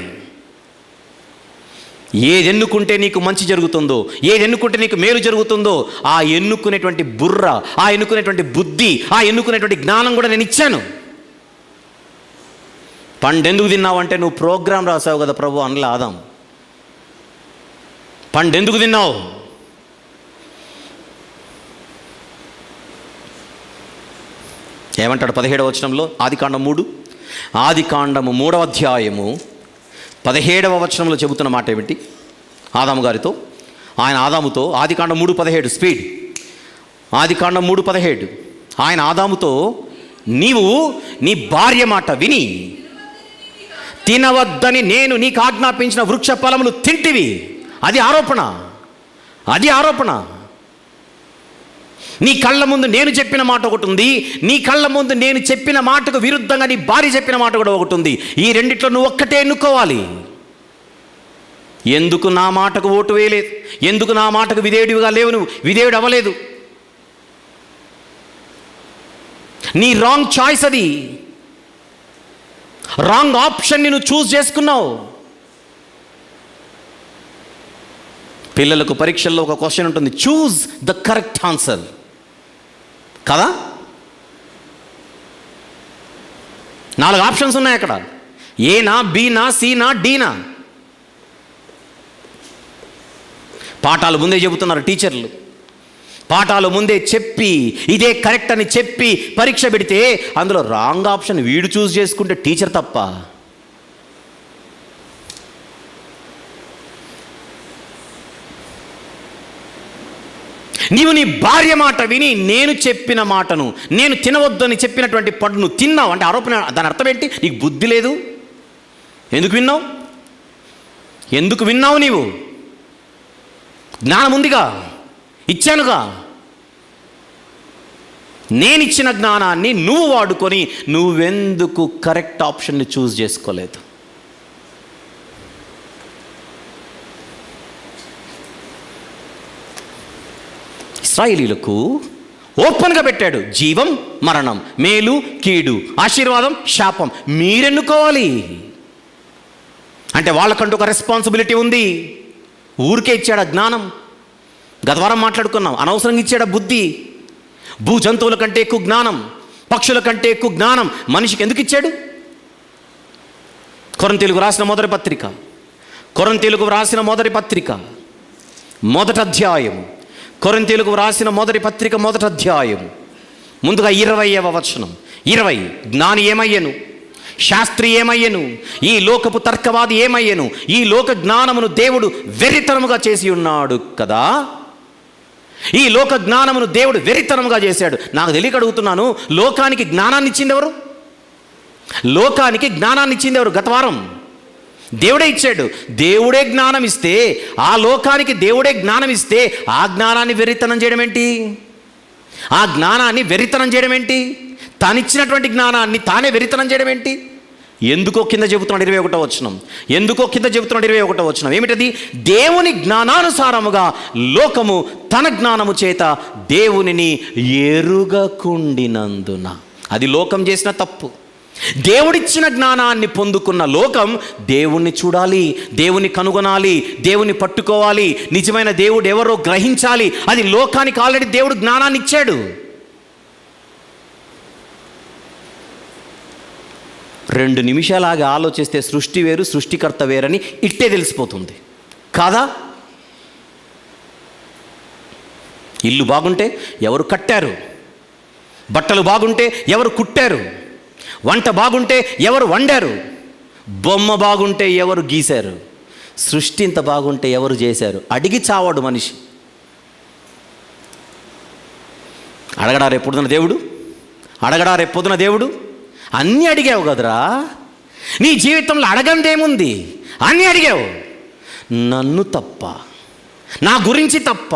ఏది ఎన్నుకుంటే నీకు మంచి జరుగుతుందో, ఏది ఎన్నుకుంటే నీకు మేలు జరుగుతుందో, ఆ ఎన్నుకునేటువంటి బుర్ర, ఆ ఎన్నుకునేటువంటి బుద్ధి, ఆ ఎన్నుకునేటువంటి జ్ఞానం కూడా నేను ఇచ్చాను. పండెందుకు తిన్నావు అంటే నువ్వు ప్రోగ్రాం రాసావు కదా ప్రభు అనలే ఆదాం. పండెందుకు తిన్నావు? ఏమంటాడు 17వ వచనంలో? ఆదికాండము 3వ అధ్యాయము 17వ వచనంలో చెబుతున్న మాట ఏమిటి? ఆదాము గారితో, ఆయన ఆదాముతో, ఆదికాండం 3:17 స్పీడ్. ఆదికాండం 3:17 ఆయన ఆదాముతో, నీవు నీ భార్య మాట విని తినవద్దని నేను నీకు ఆజ్ఞాపించిన వృక్ష ఫలములు తింటివి. అది ఆరోపణ, అది ఆరోపణ. నీ కళ్ళ ముందు నేను చెప్పిన మాట ఒకటి ఉంది, నీ కళ్ళ ముందు నేను చెప్పిన మాటకు విరుద్ధంగా నీ భార్య చెప్పిన మాట కూడా ఒకటి ఉంది. ఈ రెండిట్లో నువ్వు ఒక్కటే ఎన్నుకోవాలి. ఎందుకు నా మాటకు ఓటు వేయలేదు? ఎందుకు నా మాటకు విధేయుడిగా లేవు? నువ్వు విధేయుడు అవ్వలేదు. నీ రాంగ్ చాయిస్, అది రాంగ్ ఆప్షన్ని నువ్వు చూస్ చేసుకున్నావు. పిల్లలకు పరీక్షల్లో ఒక క్వశ్చన్ ఉంటుంది, చూజ్ ద కరెక్ట్ ఆన్సర్ కదా. 4 ఆప్షన్స్ ఉన్నాయి అక్కడ. ఏనా, బీనా, సీనా, డీనా. పాఠాలు ముందే చెబుతున్నారు టీచర్లు. పాఠాలు ముందే చెప్పి ఇదే కరెక్ట్ అని చెప్పి పరీక్ష పెడితే అందులో రాంగ్ ఆప్షన్ వీడు చూస్ చేసుకుంటే టీచర్ తప్ప. నీవు నీ భార్య మాట విని నేను చెప్పిన మాటను, నేను తినవద్దని చెప్పినటువంటి పండును తిన్నావు అంటే ఆరోపణ. దాని అర్థం ఏంటి? నీకు బుద్ధి లేదు. ఎందుకు విన్నావు? ఎందుకు విన్నావు? నీవు జ్ఞానం ఉందిగా, ఇచ్చానుగా. నేనిచ్చిన జ్ఞానాన్ని నువ్వు వాడుకొని నువ్వెందుకు కరెక్ట్ ఆప్షన్ని చూస్ చేసుకోలేదు? ఇశ్రాయేలీయులకు ఓపెన్గా పెట్టాడు, జీవం, మరణం, మేలు, కీడు, ఆశీర్వాదం, శాపం. మీరెన్నుకోవాలి. అంటే వాళ్ళకంటూ ఒక రెస్పాన్సిబిలిటీ ఉంది. ఊరికే ఇచ్చాడా జ్ఞానం? గత వారం మాట్లాడుకున్నాం. అనవసరంగా ఇచ్చాడా బుద్ధి? భూ జంతువుల కంటే ఎక్కువ జ్ఞానం, పక్షుల కంటే ఎక్కువ జ్ఞానం మనిషికి ఎందుకు ఇచ్చాడు? కొరింథీయులకు రాసిన మొదటి పత్రిక మొదటి అధ్యాయం. కొరింథీయులకు రాసిన మొదటి పత్రిక మొదటి అధ్యాయం ముందుగా 20వ వచనం. 20 జ్ఞాని ఏమయ్యను? శాస్త్రి ఏమయ్యను? ఈ లోకపు తర్కవాది ఏమయ్యను? ఈ లోక జ్ఞానమును దేవుడు వెర్రితనముగా చేసి ఉన్నాడు కదా. ఈ లోక జ్ఞానమును దేవుడు వెర్రితనముగా చేశాడు. నాకు తెలియక అడుగుతున్నాను, లోకానికి జ్ఞానాన్ని ఇచ్చింది ఎవరు? లోకానికి జ్ఞానాన్ని ఇచ్చింది ఎవరు? గత వారం దేవుడే ఇచ్చాడు. దేవుడే జ్ఞానం ఇస్తే, ఆ లోకానికి దేవుడే జ్ఞానం ఇస్తే ఆ జ్ఞానాన్ని వెర్రితనం చేయడం ఏంటి? ఆ జ్ఞానాన్ని వెర్రితనం చేయడం ఏంటి? తానిచ్చినటువంటి జ్ఞానాన్ని తానే వెర్రితనం చేయడం ఏంటి? ఎందుకో కింద చెబుతున్నాడు 21వ వచనం. ఏమిటది? దేవుని జ్ఞానానుసారముగా లోకము తన జ్ఞానము చేత దేవునిని ఎరుగకుండినందున. అది లోకం చేసిన తప్పు. దేవుడిచ్చిన జ్ఞానాన్ని పొందుకున్న లోకం దేవుణ్ణి చూడాలి, దేవుని కనుగొనాలి, దేవుని పట్టుకోవాలి, నిజమైన దేవుడు ఎవరో గ్రహించాలి. అది లోకానికి ఆల్రెడీ దేవుడు జ్ఞానాన్ని ఇచ్చాడు. 2 నిమిషాలాగా ఆలోచిస్తే సృష్టి వేరు, సృష్టికర్త వేరని ఇట్టే తెలిసిపోతుంది కాదా? ఇల్లు బాగుంటే ఎవరు కట్టారు, బట్టలు బాగుంటే ఎవరు కుట్టారు, వంట బాగుంటే ఎవరు వండారు, బొమ్మ బాగుంటే ఎవరు గీశారు, సృష్టి ఇంత బాగుంటే ఎవరు చేశారు? అడిగి చావాడు మనిషి. అడగడా రేపొద్దున దేవుడు? అడగడా రేపొద్దున దేవుడు? అన్నీ అడిగావు కదరా, నీ జీవితంలో అడగందేముంది? అన్నీ అడిగావు. నన్ను తప్ప, నా గురించి తప్ప.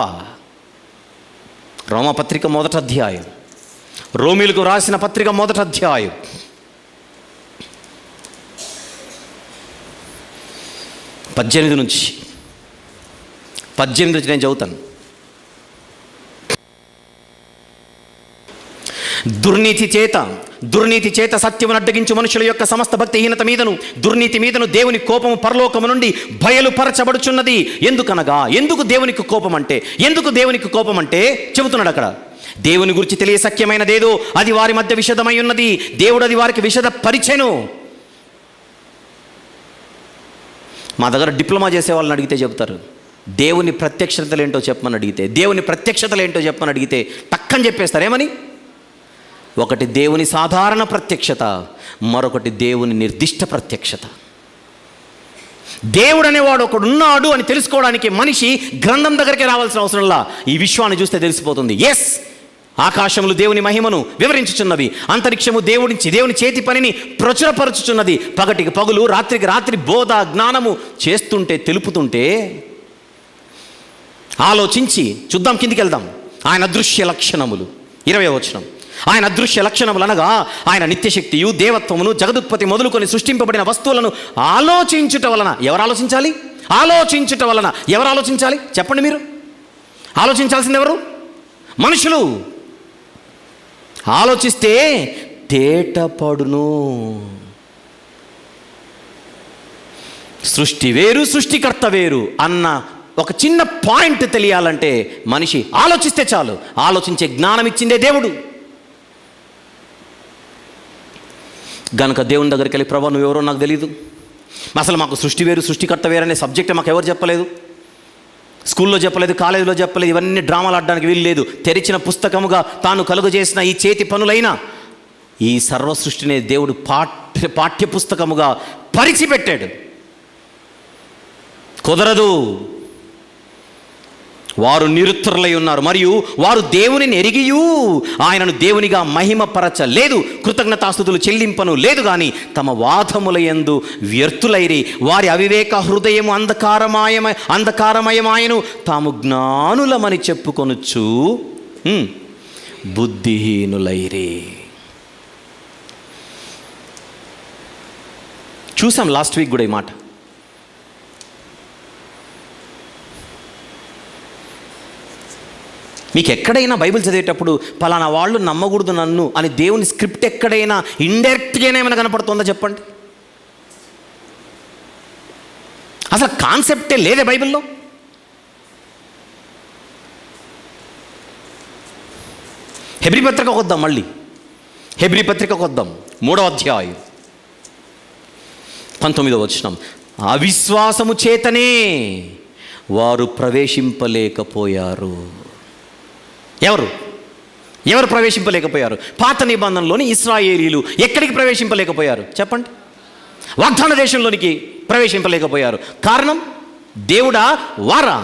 రోమపత్రిక 1వ అధ్యాయం, రోమీలకు రాసిన పత్రిక 1వ అధ్యాయం 18 నుంచి నేను చదువుతాను. దుర్నీతి చేత సత్యమును అడ్డగించు మనుషుల యొక్క సమస్త భక్తిహీనత మీదను దుర్నీతి మీదను దేవుని కోపము పరలోకము నుండి బయలుపరచబడుచున్నది. ఎందుకనగా, ఎందుకు దేవునికి కోపం అంటే చెబుతున్నాడు అక్కడ. దేవుని గురించి తెలియ సఖ్యమైనదేదో అది వారి మధ్య విషదమై ఉన్నది, దేవుడు అది వారికి విషద పరిచెను. మా దగ్గర డిప్లొమా చేసే వాళ్ళని అడిగితే చెబుతారు, దేవుని ప్రత్యక్షతలు ఏంటో చెప్పమని అడిగితే టక్కని చెప్పేస్తారు. ఏమని? ఒకటి దేవుని సాధారణ ప్రత్యక్షత, మరొకటి దేవుని నిర్దిష్ట ప్రత్యక్షత. దేవుడు అనేవాడు ఒకడున్నాడు అని తెలుసుకోవడానికి మనిషి గ్రంథం దగ్గరికి రావాల్సిన అవసరంలా ఈ విశ్వాన్ని చూస్తే తెలిసిపోతుంది. ఎస్, ఆకాశములు దేవుని మహిమను వివరించుచున్నవి, అంతరిక్షము దేవుని చేతి పనిని ప్రచురపరచుచున్నది. పగటికి పగులు, రాత్రికి రాత్రి బోధ జ్ఞానము చేస్తుంటే, తెలుపుతుంటే ఆలోచించి చూద్దాం. కిందికి వెళ్దాం. ఆయన అదృశ్య లక్షణములు, 20వ వచనం. ఆయన అదృశ్య లక్షణములు అనగా ఆయన నిత్యశక్తియు, దేవత్వమును, జగదుత్పత్తి మొదలుకొని సృష్టింపబడిన వస్తువులను ఆలోచించుట వలన. ఎవరు ఆలోచించాలి? ఎవరు ఆలోచించాలి చెప్పండి మీరు? ఆలోచించాల్సింది ఎవరు? మనుషులు. ఆలోచిస్తే తేటపడును. సృష్టి వేరు, సృష్టికర్త వేరు అన్న ఒక చిన్న పాయింట్ తెలియాలంటే మనిషి ఆలోచిస్తే చాలు. ఆలోచించే జ్ఞానం ఇచ్చిందే దేవుడు. గనుక దేవుని దగ్గరికి వెళ్ళి, ప్రభా నువ్వెవరో నాకు తెలియదు, అసలు మాకు సృష్టి వేరు, సృష్టికర్త వేరు అనే సబ్జెక్ట్ మాకు ఎవరు చెప్పలేదు, స్కూల్లో చెప్పలేదు, కాలేజీలో చెప్పలేదు, ఇవన్నీ డ్రామాలు ఆడడానికి వీలు లేదు. తెరిచిన పుస్తకముగా తాను కలుగజేసిన ఈ చేతి పనులైన ఈ సర్వ సృష్టినే దేవుడు పాఠ్య పుస్తకముగా పరిచిపెట్టాడు. కుదరదు. వారు నిరుత్తరులై ఉన్నారు, మరియు వారు దేవునిని ఎరిగియు ఆయనను దేవునిగా మహిమపరచలేదు, కృతజ్ఞతాస్తుతులు చెల్లింపను లేదు, కానీ తమ వాదముల యందు వ్యర్థులైరి. వారి అవివేక హృదయము అంధకారమయమాయను, తాము జ్ఞానులమని చెప్పుకొనుచు బుద్ధిహీనులైరి. చూసాం లాస్ట్ వీక్ కూడా ఈ మాట. మీకు ఎక్కడైనా బైబిల్ చదివేటప్పుడు పలానా వాళ్ళు నమ్మకూడదు నన్ను అని దేవుని స్క్రిప్ట్ ఎక్కడైనా ఇండైరెక్ట్గానే ఏమైనా కనపడుతుందా చెప్పండి? అసలు కాన్సెప్టే లేదే బైబిల్లో. హెబ్రీ పత్రికకు వద్దాం. మళ్ళీ హెబ్రీ పత్రికకు వద్దాం. 3వ అధ్యాయం 19వ వచనం. అవిశ్వాసము చేతనే వారు ప్రవేశింపలేకపోయారు. ఎవరు ప్రవేశింపలేకపోయారు? పాత నిబంధనలోని ఇశ్రాయేలీలు ఎక్కడికి ప్రవేశింపలేకపోయారు చెప్పండి? వాగ్దాన దేశంలోనికి ప్రవేశింపలేకపోయారు. కారణం దేవుడా వారా?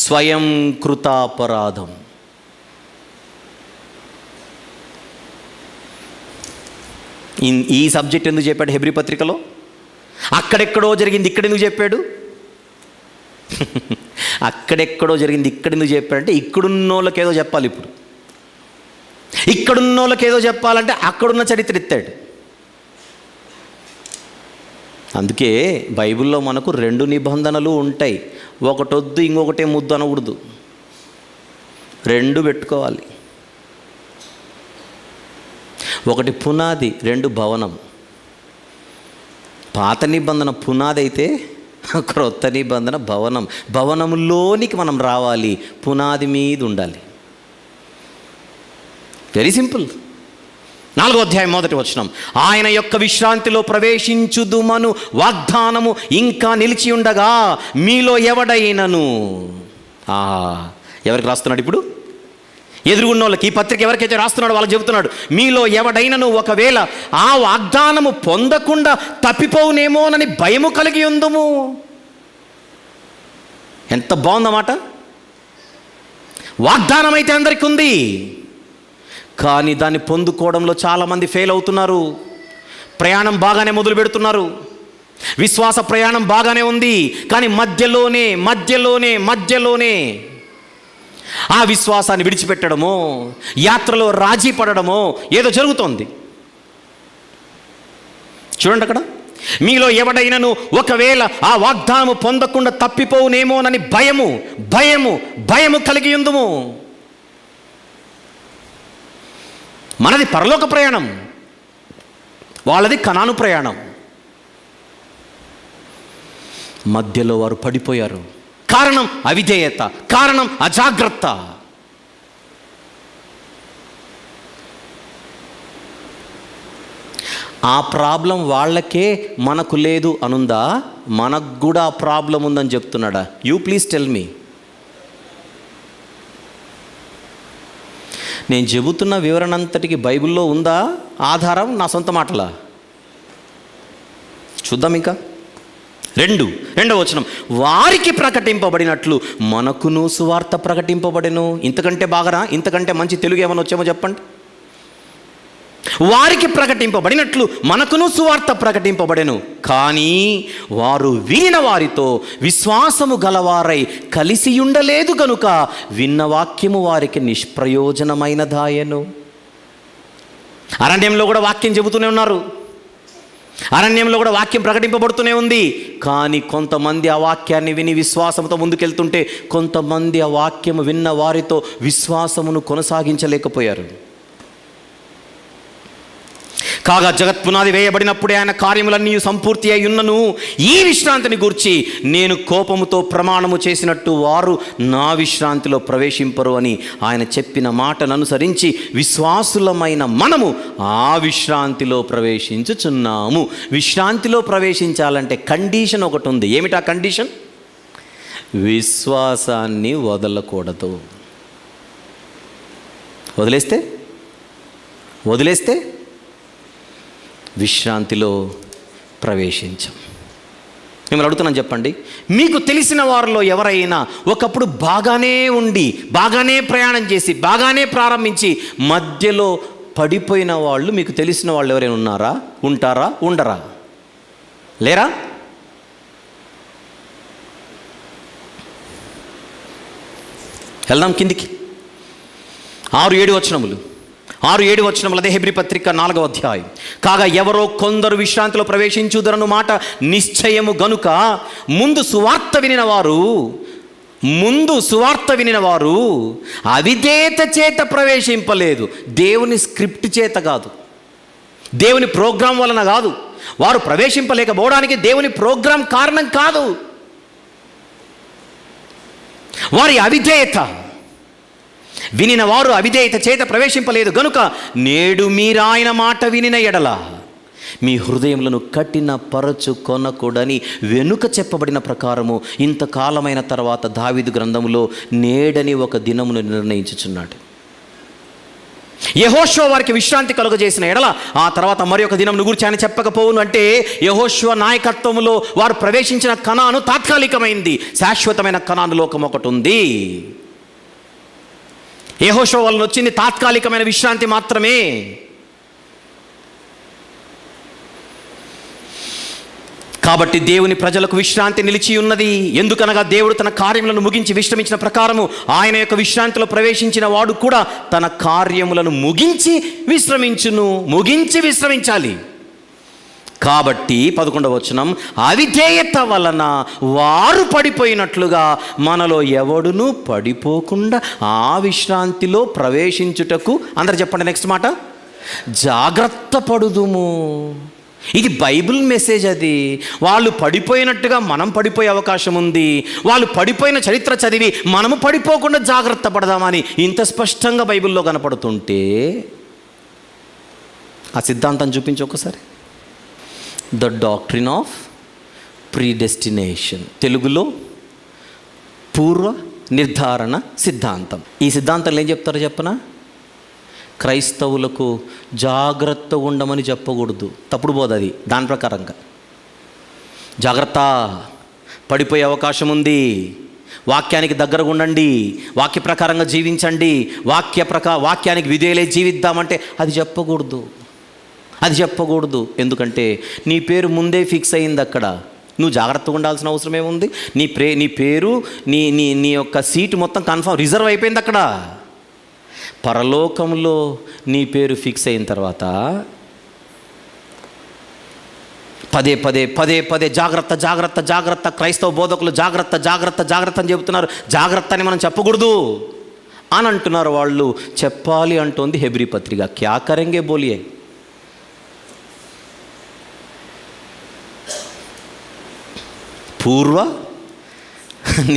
స్వయం కృతాపరాధం. ఈ సబ్జెక్ట్ ఎందుకు చెప్పాడు హెబ్రీ పత్రికలో? అక్కడెక్కడో జరిగింది ఇక్కడెందుకు చెప్పాడు? అక్కడెక్కడో జరిగింది ఇక్కడెందుకు చెప్పాడంటే ఇక్కడున్నోళ్ళకి ఏదో చెప్పాలి. ఇప్పుడు ఇక్కడున్నోళ్ళకి ఏదో చెప్పాలంటే అక్కడున్న చరిత్ర ఎత్తాడు. అందుకే బైబిల్లో మనకు 2 నిబంధనలు ఉంటాయి. ఒకటొద్దు, ఇంకొకటే ముద్దు అనకూడదు. 2 పెట్టుకోవాలి. ఒకటి పునాది, రెండు భవనం. పాత నిబంధన పునాది అయితే క్రొత్త నిబంధన భవనం. భవనంలోనికి మనం రావాలి, పునాది మీద ఉండాలి. Very simple. 4వ అధ్యాయం 1వ వచనం, ఆయన యొక్క విశ్రాంతిలో ప్రవేశించుదుమను వాగ్దానము ఇంకా నిలిచి ఉండగా మీలో ఎవడైనను. ఎవరికి రాస్తున్నాడు ఇప్పుడు? ఎదురుగున్న వాళ్ళకి. ఈ పత్రిక ఎవరికైతే రాస్తున్నాడో వాళ్ళకి చెబుతున్నాడు, మీలో ఎవడైనను ఒకవేళ ఆ వాగ్దానము పొందకుండా తప్పిపోవునేమోనని భయము కలిగి ఉందుము. ఎంత బాగుందన్నమాట. వాగ్దానం అయితే అందరికీ ఉంది, కానీ దాన్ని పొందుకోవడంలో చాలామంది ఫెయిల్ అవుతున్నారు. ప్రయాణం బాగానే మొదలు పెడుతున్నారు, విశ్వాస ప్రయాణం బాగానే ఉంది, కానీ మధ్యలోనే ఆ విశ్వాసాన్ని విడిచిపెట్టడమో, యాత్రలో రాజీ పడడమో ఏదో జరుగుతోంది. చూడండి అక్కడ, మీలో ఎవడైనను ఒకవేళ ఆ వాగ్దానము పొందకుండా తప్పిపోవునేమోనని భయము కలిగి ఉందుము. మనది పరలోక ప్రయాణం, వాళ్ళది కనాను ప్రయాణం. మధ్యలో వారు పడిపోయారు. కారణం అవిధేయత, కారణం అజాగ్రత్త. ఆ ప్రాబ్లం వాళ్ళకే, మనకు లేదు అనుందా? మనకు కూడా ఆ ప్రాబ్లం ఉందని చెప్తున్నాడా? You please tell me. నేను చెబుతున్న వివరణ అంతటికి బైబిల్లో ఉందా ఆధారం? నా సొంత మాటలా? చూద్దాం. ఇంకా రెండవ వచనం, వారికి ప్రకటింపబడినట్లు మనకును సువార్త ప్రకటింపబడెను. ఇంతకంటే మంచి తెలుగు ఏమైనా వచ్చేమో చెప్పండి. వారికి ప్రకటింపబడినట్లు మనకును సువార్త ప్రకటింపబడెను, కానీ వారు వినిన వారితో విశ్వాసము గలవారై కలిసి ఉండలేదు గనుక విన్న వాక్యము వారికి నిష్ప్రయోజనమైనదాయెను. అరణ్యంలో కూడా వాక్యం చెబుతూనే ఉన్నారు, అరణ్యంలో కూడా వాక్యం ప్రకటింపబడుతూనే ఉంది, కానీ కొంతమంది ఆ వాక్యాన్ని విని విశ్వాసంతో ముందుకెళ్తుంటే కొంతమంది ఆ వాక్యము విన్న వారితో విశ్వాసమును కొనసాగించలేకపోయారు. కాగా జగత్పునాది వేయబడినప్పుడే ఆయన కార్యములన్నీ సంపూర్తి అయి ఉన్నను, ఈ విశ్రాంతిని గూర్చి నేను కోపముతో ప్రమాణము చేసినట్టు వారు నా విశ్రాంతిలో ప్రవేశింపరు అని ఆయన చెప్పిన మాటను అనుసరించి విశ్వాసులమైన మనము ఆ విశ్రాంతిలో ప్రవేశించుచున్నాము. విశ్రాంతిలో ప్రవేశించాలంటే కండిషన్ ఒకటి ఉంది. ఏమిటా కండిషన్? విశ్వాసాన్ని వదలకూడదు. వదిలేస్తే విశ్రాంతిలో ప్రవేశించం. మిమ్మల్ని అడుగుతున్నాను, చెప్పండి, మీకు తెలిసిన వారిలో ఎవరైనా ఒకప్పుడు బాగానే ఉండి, బాగానే ప్రయాణం చేసి, బాగానే ప్రారంభించి మధ్యలో పడిపోయిన వాళ్ళు మీకు తెలిసిన వాళ్ళు ఎవరైనా ఉన్నారా? ఉంటారా? ఉండరా? లేరా? వెళ్దాం కిందికి. 6-7 వచనములు అదే హెబ్రీ పత్రిక 4వ అధ్యాయం. కాగా ఎవరో కొందరు విశ్రాంతిలో ప్రవేశించుదరను మాట నిశ్చయము గనుక ముందు సువార్త వినిన వారు అవిధేయత చేత ప్రవేశింపలేదు. దేవుని స్క్రిప్ట్ చేత కాదు, దేవుని ప్రోగ్రాం వలన కాదు. వారు ప్రవేశింపలేకపోవడానికి దేవుని ప్రోగ్రాం కారణం కాదు, వారి అవిధేయత. వినిన వారు అవిధేయత చేత ప్రవేశింపలేదు గనుక నేడు మీరు ఆయన మాట వినిన ఎడల మీ హృదయములను కఠిన పరచు కొనకూడని వెనుక చెప్పబడిన ప్రకారము ఇంతకాలమైన తర్వాత దావీదు గ్రంథములో నేడని ఒక దినమును నిర్ణయించుచున్నాడు. యెహోషువ వారికి విశ్రాంతి కలుగజేసిన ఎడల ఆ తర్వాత మరి ఒక దినం గురించి ఆయన చెప్పకపోవును. అంటే యెహోషువ నాయకత్వములో వారు ప్రవేశించిన కనాను తాత్కాలికమైంది, శాశ్వతమైన కనాను లోకం ఒకటి ఉంది. యెహోషువ వలన వచ్చింది తాత్కాలికమైన విశ్రాంతి మాత్రమే. కాబట్టి దేవుని ప్రజలకు విశ్రాంతి నిలిచి ఉన్నది. ఎందుకనగా దేవుడు తన కార్యములను ముగించి విశ్రమించిన ప్రకారము ఆయన యొక్క విశ్రాంతిలో ప్రవేశించిన వాడు కూడా తన కార్యములను ముగించి విశ్రమించాలి. కాబట్టి 11వ వచనం, అవిధేయత వలన వారు పడిపోయినట్లుగా మనలో ఎవడునూ పడిపోకుండా ఆ విశ్రాంతిలో ప్రవేశించుటకు, అందరు చెప్పండి నెక్స్ట్ మాట, జాగ్రత్త పడుదుము. ఇది బైబిల్ మెసేజ్. అది వాళ్ళు పడిపోయినట్టుగా మనం పడిపోయే అవకాశం ఉంది. వాళ్ళు పడిపోయిన చరిత్ర చదివి మనము పడిపోకుండా జాగ్రత్త పడదామని ఇంత స్పష్టంగా బైబిల్లో కనపడుతుంటే ఆ సిద్ధాంతం చూపించి ఒకసారి. ద డాక్ట్రిన్ ఆఫ్ ప్రీడెస్టినేషన్, తెలుగులో పూర్వ నిర్ధారణ సిద్ధాంతం. ఈ సిద్ధాంతంలో ఏం చెప్తారో చెప్పనా? క్రైస్తవులకు జాగ్రత్తగా ఉండమని చెప్పకూడదు, తప్పుడు బోధ అది. దాని ప్రకారంగా జాగ్రత్త, పడిపోయే అవకాశం ఉంది, వాక్యానికి దగ్గరగా ఉండండి, వాక్య ప్రకారంగా జీవించండి, వాక్యానికి విధేయులై జీవిద్దామంటే అది చెప్పకూడదు. ఎందుకంటే నీ పేరు ముందే ఫిక్స్ అయింది అక్కడ. నువ్వు జాగ్రత్తగా ఉండాల్సిన అవసరం ఏముంది? నీ పేరు నీ యొక్క సీటు మొత్తం కన్ఫర్మ్, రిజర్వ్ అయిపోయింది అక్కడ. పరలోకంలో నీ పేరు ఫిక్స్ అయిన తర్వాత పదే పదే జాగ్రత్త. క్రైస్తవ బోధకులు జాగ్రత్త అని చెబుతున్నారు. జాగ్రత్త అని మనం చెప్పకూడదు అని అంటున్నారు వాళ్ళు. చెప్పాలి అంటోంది హెబ్రీ పత్రిక. క్యా కరెంగే బోలియే. పూర్వ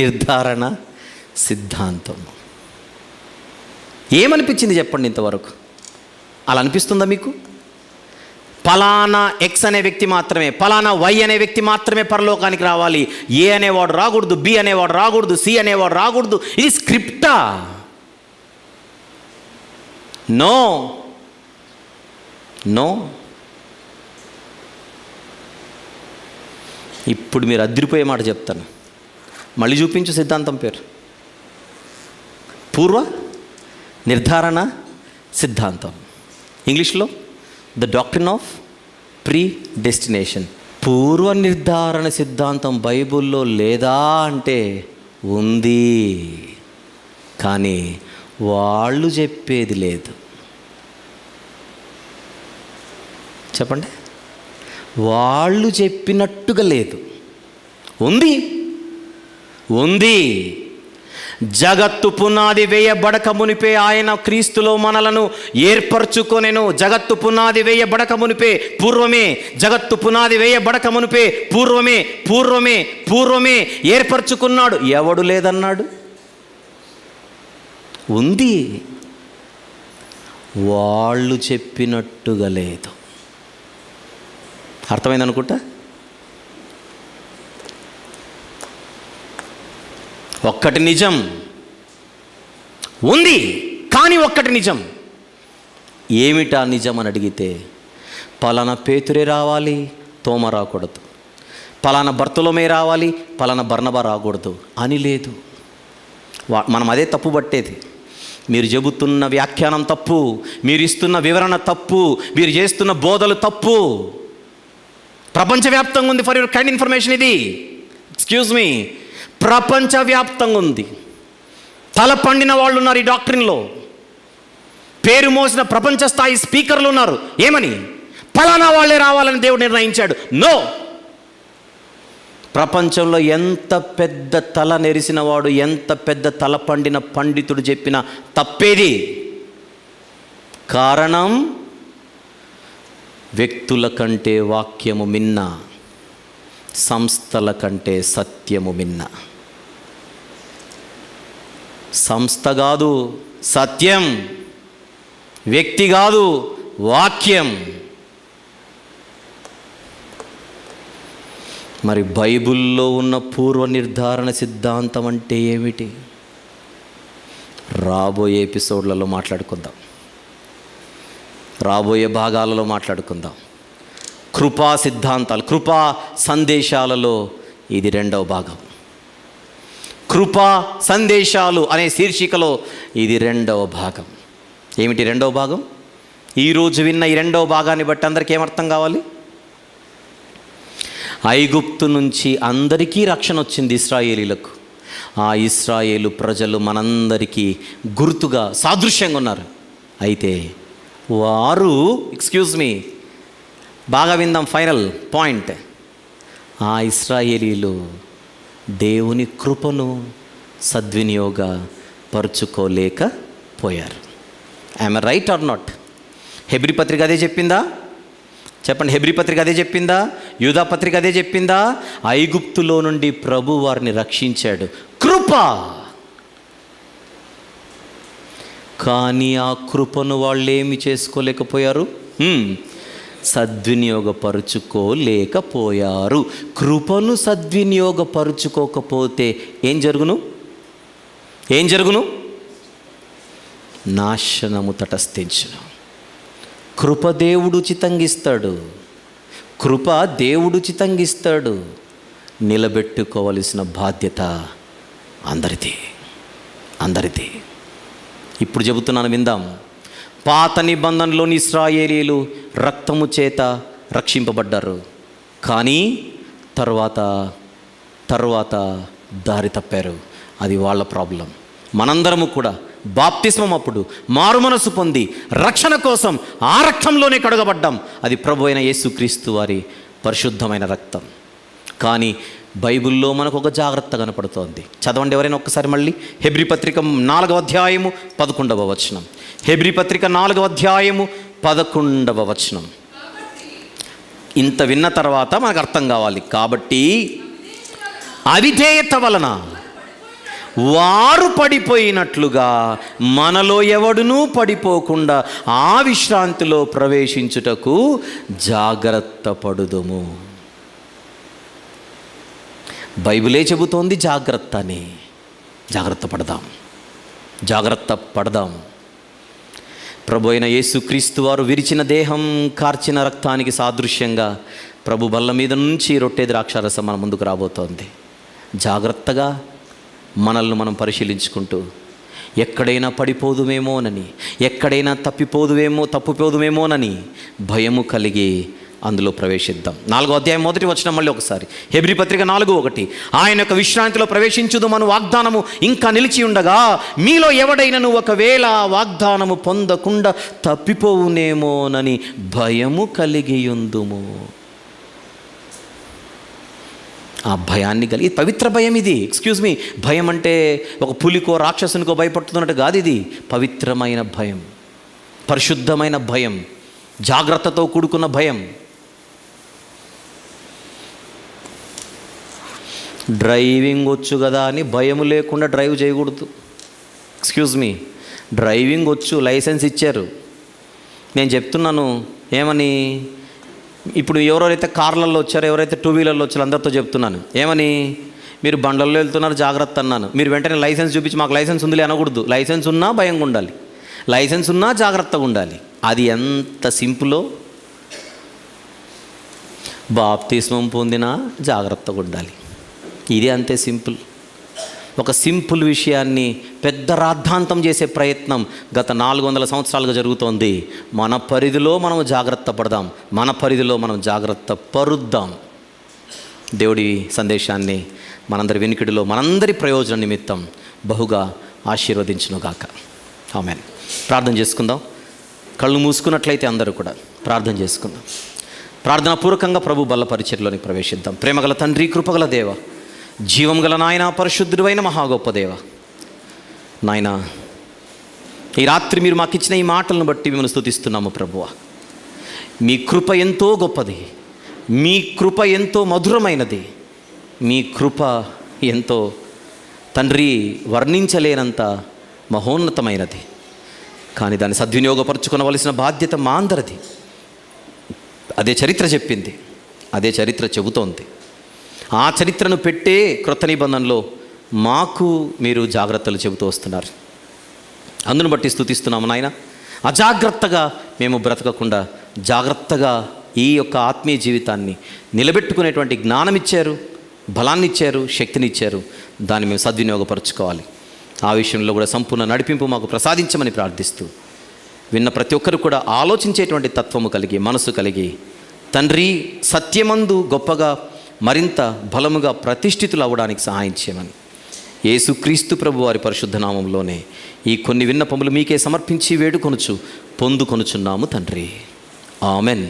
నిర్ధారణ సిద్ధాంతం. ఏమనిపించింది చెప్పండి ఇంతవరకు? అలా అనిపిస్తుందా మీకు? పలానా ఎక్స్ అనే వ్యక్తి మాత్రమే, పలానా వై అనే వ్యక్తి మాత్రమే పరలోకానికి రావాలి, ఏ అనేవాడు రాకూడదు, బి అనేవాడు రాకూడదు, సి అనేవాడు రాకూడదు. ఇది స్క్రిప్టా? నో. ఇప్పుడు మీరు అదిరిపోయే మాట చెప్తాను. మళ్ళీ చూపించు సిద్ధాంతం పేరు. పూర్వ నిర్ధారణ సిద్ధాంతం, ఇంగ్లీష్లో the doctrine of pre destination. పూర్వ నిర్ధారణ సిద్ధాంతం బైబిల్లో లేదా అంటే ఉంది, కానీ వాళ్ళు చెప్పేది లేదు. చెప్పండి, వాళ్ళు చెప్పినట్టుగా లేదు. ఉంది. జగత్తు పునాది వేయబడక మునిపే ఆయన క్రీస్తులో మనలను ఏర్పరచుకొనెను. జగత్తు పునాది వేయబడక మునిపే, పూర్వమే. జగత్తు పునాది వేయబడక మునిపే పూర్వమే ఏర్పరచుకున్నాడు. ఎవడు లేదన్నాడు? ఉంది. వాళ్ళు చెప్పినట్టుగా లేదు. అర్థమైంది అనుకుంటా. ఒక్కటి నిజం ఉంది, కానీ ఒక్కటి నిజం. ఏమిటా నిజం అని అడిగితే, పలానా పేతురే రావాలి, తోమ రాకూడదు, పలానా బర్తలోమే రావాలి, పలానా బర్నబా రాకూడదు అని లేదు. మనం అదే తప్పు పట్టేది. మీరు చెబుతున్న వ్యాఖ్యానం తప్పు, మీరు ఇస్తున్న వివరణ తప్పు, మీరు చేస్తున్న బోధలు తప్పు. ప్రపంచవ్యాప్తంగా ఉంది. ఫర్ యువర్ కైండ్ ఇన్ఫర్మేషన్, ఇది ఎక్స్క్యూజ్ మీ, ప్రపంచవ్యాప్తంగా ఉంది. తల పండిన వాళ్ళు ఉన్నారు ఈ డాక్టరీన్లో. పేరు మోసిన ప్రపంచ స్థాయి స్పీకర్లు ఉన్నారు. ఏమని? ఫలానా వాళ్ళే రావాలని దేవుడు నిర్ణయించాడు. నో. ప్రపంచంలో ఎంత పెద్ద తల నెరిసిన వాడు, ఎంత పెద్ద తల పండిన పండితుడు చెప్పిన తప్పేది. కారణం, వ్యక్తుల కంటే వాక్యము మిన్న, సంస్థల కంటే సత్యము మిన్న. సంస్థ కాదు సత్యం, వ్యక్తి కాదు వాక్యం. మరి బైబిల్లో ఉన్న పూర్వ నిర్ధారణ సిద్ధాంతం అంటే ఏమిటి? రాబోయే ఎపిసోడ్లలో మాట్లాడుకుందాం, రాబోయే భాగాలలో మాట్లాడుకుందాం. కృపా సిద్ధాంతాలు, కృపా సందేశాలలో ఇది రెండవ భాగం. కృపా సందేశాలు అనే శీర్షికలో ఇది రెండవ భాగం. ఏమిటి రెండవ భాగం? ఈరోజు విన్న ఈ రెండవ భాగాన్ని బట్టి అందరికీ ఏమర్థం కావాలి? ఐగుప్తు నుంచి అందరికీ రక్షణ వచ్చింది ఇశ్రాయేలీలకు. ఆ ఇశ్రాయేలు ప్రజలు మనందరికీ గుర్తుగా, సాదృశ్యంగా ఉన్నారు. అయితే వారు, ఎక్స్క్యూజ్ మీ, బాగా విందాం, ఫైనల్ పాయింట్. ఆ ఇశ్రాయేలీలు దేవుని కృపను సద్వినియోగపరుచుకోలేకపోయారు. I'm right or not? హెబ్రీ పత్రిక అదే చెప్పిందా? చెప్పండి, హెబ్రీ పత్రిక అదే చెప్పిందా? యూదా పత్రిక అదే చెప్పిందా? ఐగుప్తులో నుండి ప్రభు వారిని రక్షించాడు, కృప. కానీ ఆ కృపను వాళ్ళు ఏమి చేసుకోలేకపోయారు? సద్వినియోగపరుచుకోలేకపోయారు. కృపను సద్వినియోగపరుచుకోకపోతే ఏం జరుగును? నాశనము తటస్థించును. కృప దేవుడు చితంగిస్తాడు, నిలబెట్టుకోవలసిన బాధ్యత అందరిది. ఇప్పుడు చెబుతున్నాను, విందాం. పాత నిబంధనలోని ఇశ్రాయేలీయులు రక్తము చేత రక్షింపబడ్డారు, కానీ తర్వాత దారి తప్పారు. అది వాళ్ళ ప్రాబ్లం. మనందరము కూడా బాప్తిస్మం అప్పుడు మారుమనసు పొంది రక్షణ కోసం ఆ రక్తంలోనే కడగబడ్డాం. అది ప్రభు అయిన యేసుక్రీస్తు వారి పరిశుద్ధమైన రక్తం. కానీ బైబిల్లో మనకు ఒక జాగ్రత్త కనపడుతోంది. చదవండి ఎవరైనా ఒక్కసారి మళ్ళీ. హెబ్రీ పత్రిక 4వ అధ్యాయము 11వ వచనం. హెబ్రీ పత్రిక 4వ అధ్యాయము 11వ వచనం. ఇంత విన్న తర్వాత మనకు అర్థం కావాలి. కాబట్టి అవిధేయత వలన వారు పడిపోయినట్లుగా మనలో ఎవడునూ పడిపోకుండా ఆ విశ్రాంతిలో ప్రవేశించుటకు జాగ్రత్త పడుదుము. బైబిలే చెబుతోంది జాగ్రత్త అని. జాగ్రత్త పడదాం. ప్రభు అయిన యేసుక్రీస్తు వారు విరిచిన దేహం, కార్చిన రక్తానికి సాదృశ్యంగా ప్రభు బల్ల మీద నుంచి రొట్టె ద్రాక్షారసం మన ముందుకు రాబోతోంది. జాగ్రత్తగా మనల్ని మనం పరిశీలించుకుంటూ ఎక్కడైనా పడిపోదుమేమోనని, ఎక్కడైనా తప్పిపోదుమేమోనని భయము కలిగి అందులో ప్రవేశిద్దాం. 4వ అధ్యాయం 1వ వచనం మళ్ళీ ఒకసారి. హెబ్రీ పత్రిక 4:1. ఆయన యొక్క విశ్రాంతిలో ప్రవేశించుదు మన వాగ్దానము ఇంకా నిలిచి ఉండగా మీలో ఎవడైనను ఒకవేళ వాగ్దానము పొందకుండా తప్పిపోవునేమోనని భయము కలిగి ఉందుము. ఆ భయాన్ని కలిగి, పవిత్ర భయం ఇది. భయం అంటే ఒక పులికో రాక్షసునికో భయపడుతున్నట్టు కాదు. ఇది పవిత్రమైన భయం, పరిశుద్ధమైన భయం, జాగ్రత్తతో కూడుకున్న భయం. డ్రైవింగ్ వచ్చు కదా అని భయం లేకుండా డ్రైవ్ చేయకూడదు. డ్రైవింగ్ వచ్చు, లైసెన్స్ ఇచ్చారు. నేను చెప్తున్నాను ఏమని, ఇప్పుడు ఎవరైతే కార్లలో వచ్చారో, ఎవరైతే 2 వీలర్లో వచ్చారో అందరితో చెప్తున్నాను ఏమని, మీరు బండ్లలో వెళ్తున్నారు జాగ్రత్త అన్నాను. మీరు వెంటనే లైసెన్స్ చూపించి మాకు లైసెన్స్ ఉందిలే అనకూడదు. లైసెన్స్ ఉన్నా భయంగా ఉండాలి, లైసెన్స్ ఉన్నా జాగ్రత్తగా ఉండాలి. అది ఎంత సింపులో, బాప్తిస్మం పొందినా జాగ్రత్తగా ఉండాలి. ఇది అంతే సింపుల్. ఒక సింపుల్ విషయాన్ని పెద్ద రాద్ధాంతం చేసే ప్రయత్నం గత 400 సంవత్సరాలుగా జరుగుతోంది. మన పరిధిలో మనం జాగ్రత్త పడదాం, మన పరిధిలో మనం జాగ్రత్త పరుద్దాం. దేవుడి సందేశాన్ని మనందరి వినికిడిలో, మనందరి ప్రయోజన నిమిత్తం బహుగా ఆశీర్వదించునుగాక. ఆమేన్. ప్రార్థన చేసుకుందాం. కళ్ళు మూసుకున్నట్లయితే అందరూ కూడా ప్రార్థన చేసుకుందాం. ప్రార్థన పూర్వకంగా ప్రభు బల్ల పరిచర్లోనికి ప్రవేశిద్దాం. ప్రేమగల తండ్రి, కృపగల దేవ, జీవం గల నాయన, పరిశుద్ధుడైన మహా గొప్ప దేవ, నాయన ఈ రాత్రి మీరు మాకు ఇచ్చిన ఈ మాటలను బట్టి మిమ్మల్ని స్తుతిస్తున్నాము ప్రభువా. మీ కృప ఎంతో గొప్పది, మీ కృప ఎంతో మధురమైనది, మీ కృప ఎంతో తండ్రి వర్ణించలేనంత మహోన్నతమైనది. కానీ దాన్ని సద్వినియోగపరచుకోవలసిన బాధ్యత మా అందరిది. అదే చరిత్ర చెప్పింది, అదే చరిత్ర చెబుతోంది. ఆ చరిత్రను పెట్టే క్రొత్త నిబంధనలో మాకు మీరు జాగ్రత్తలు చెబుతూ వస్తున్నారు. అందును బట్టి స్తుతిస్తున్నాము నాయన. అజాగ్రత్తగా మేము బ్రతకకుండా జాగ్రత్తగా ఈ యొక్క ఆత్మీయ జీవితాన్ని నిలబెట్టుకునేటువంటి జ్ఞానం ఇచ్చారు, బలాన్ని ఇచ్చారు, శక్తిని ఇచ్చారు. దాన్ని మేము సద్వినియోగపరచుకోవాలి. ఆ విషయంలో కూడా సంపూర్ణ నడిపింపు మాకు ప్రసాదించమని ప్రార్థిస్తూ, విన్న ప్రతి ఒక్కరు కూడా ఆలోచించేటువంటి తత్వము కలిగి, మనసు కలిగి, తండ్రి సత్యమందు గొప్పగా మరింత బలముగా ప్రతిష్ఠితులు అవ్వడానికి సహాయం చేయమని యేసుక్రీస్తు ప్రభు వారి పరిశుద్ధ నామంలోనే ఈ కొన్ని విన్నపములు మీకే సమర్పించి వేడుకొనుచు పొందుకొనుచున్నాము తండ్రి. ఆమెన్.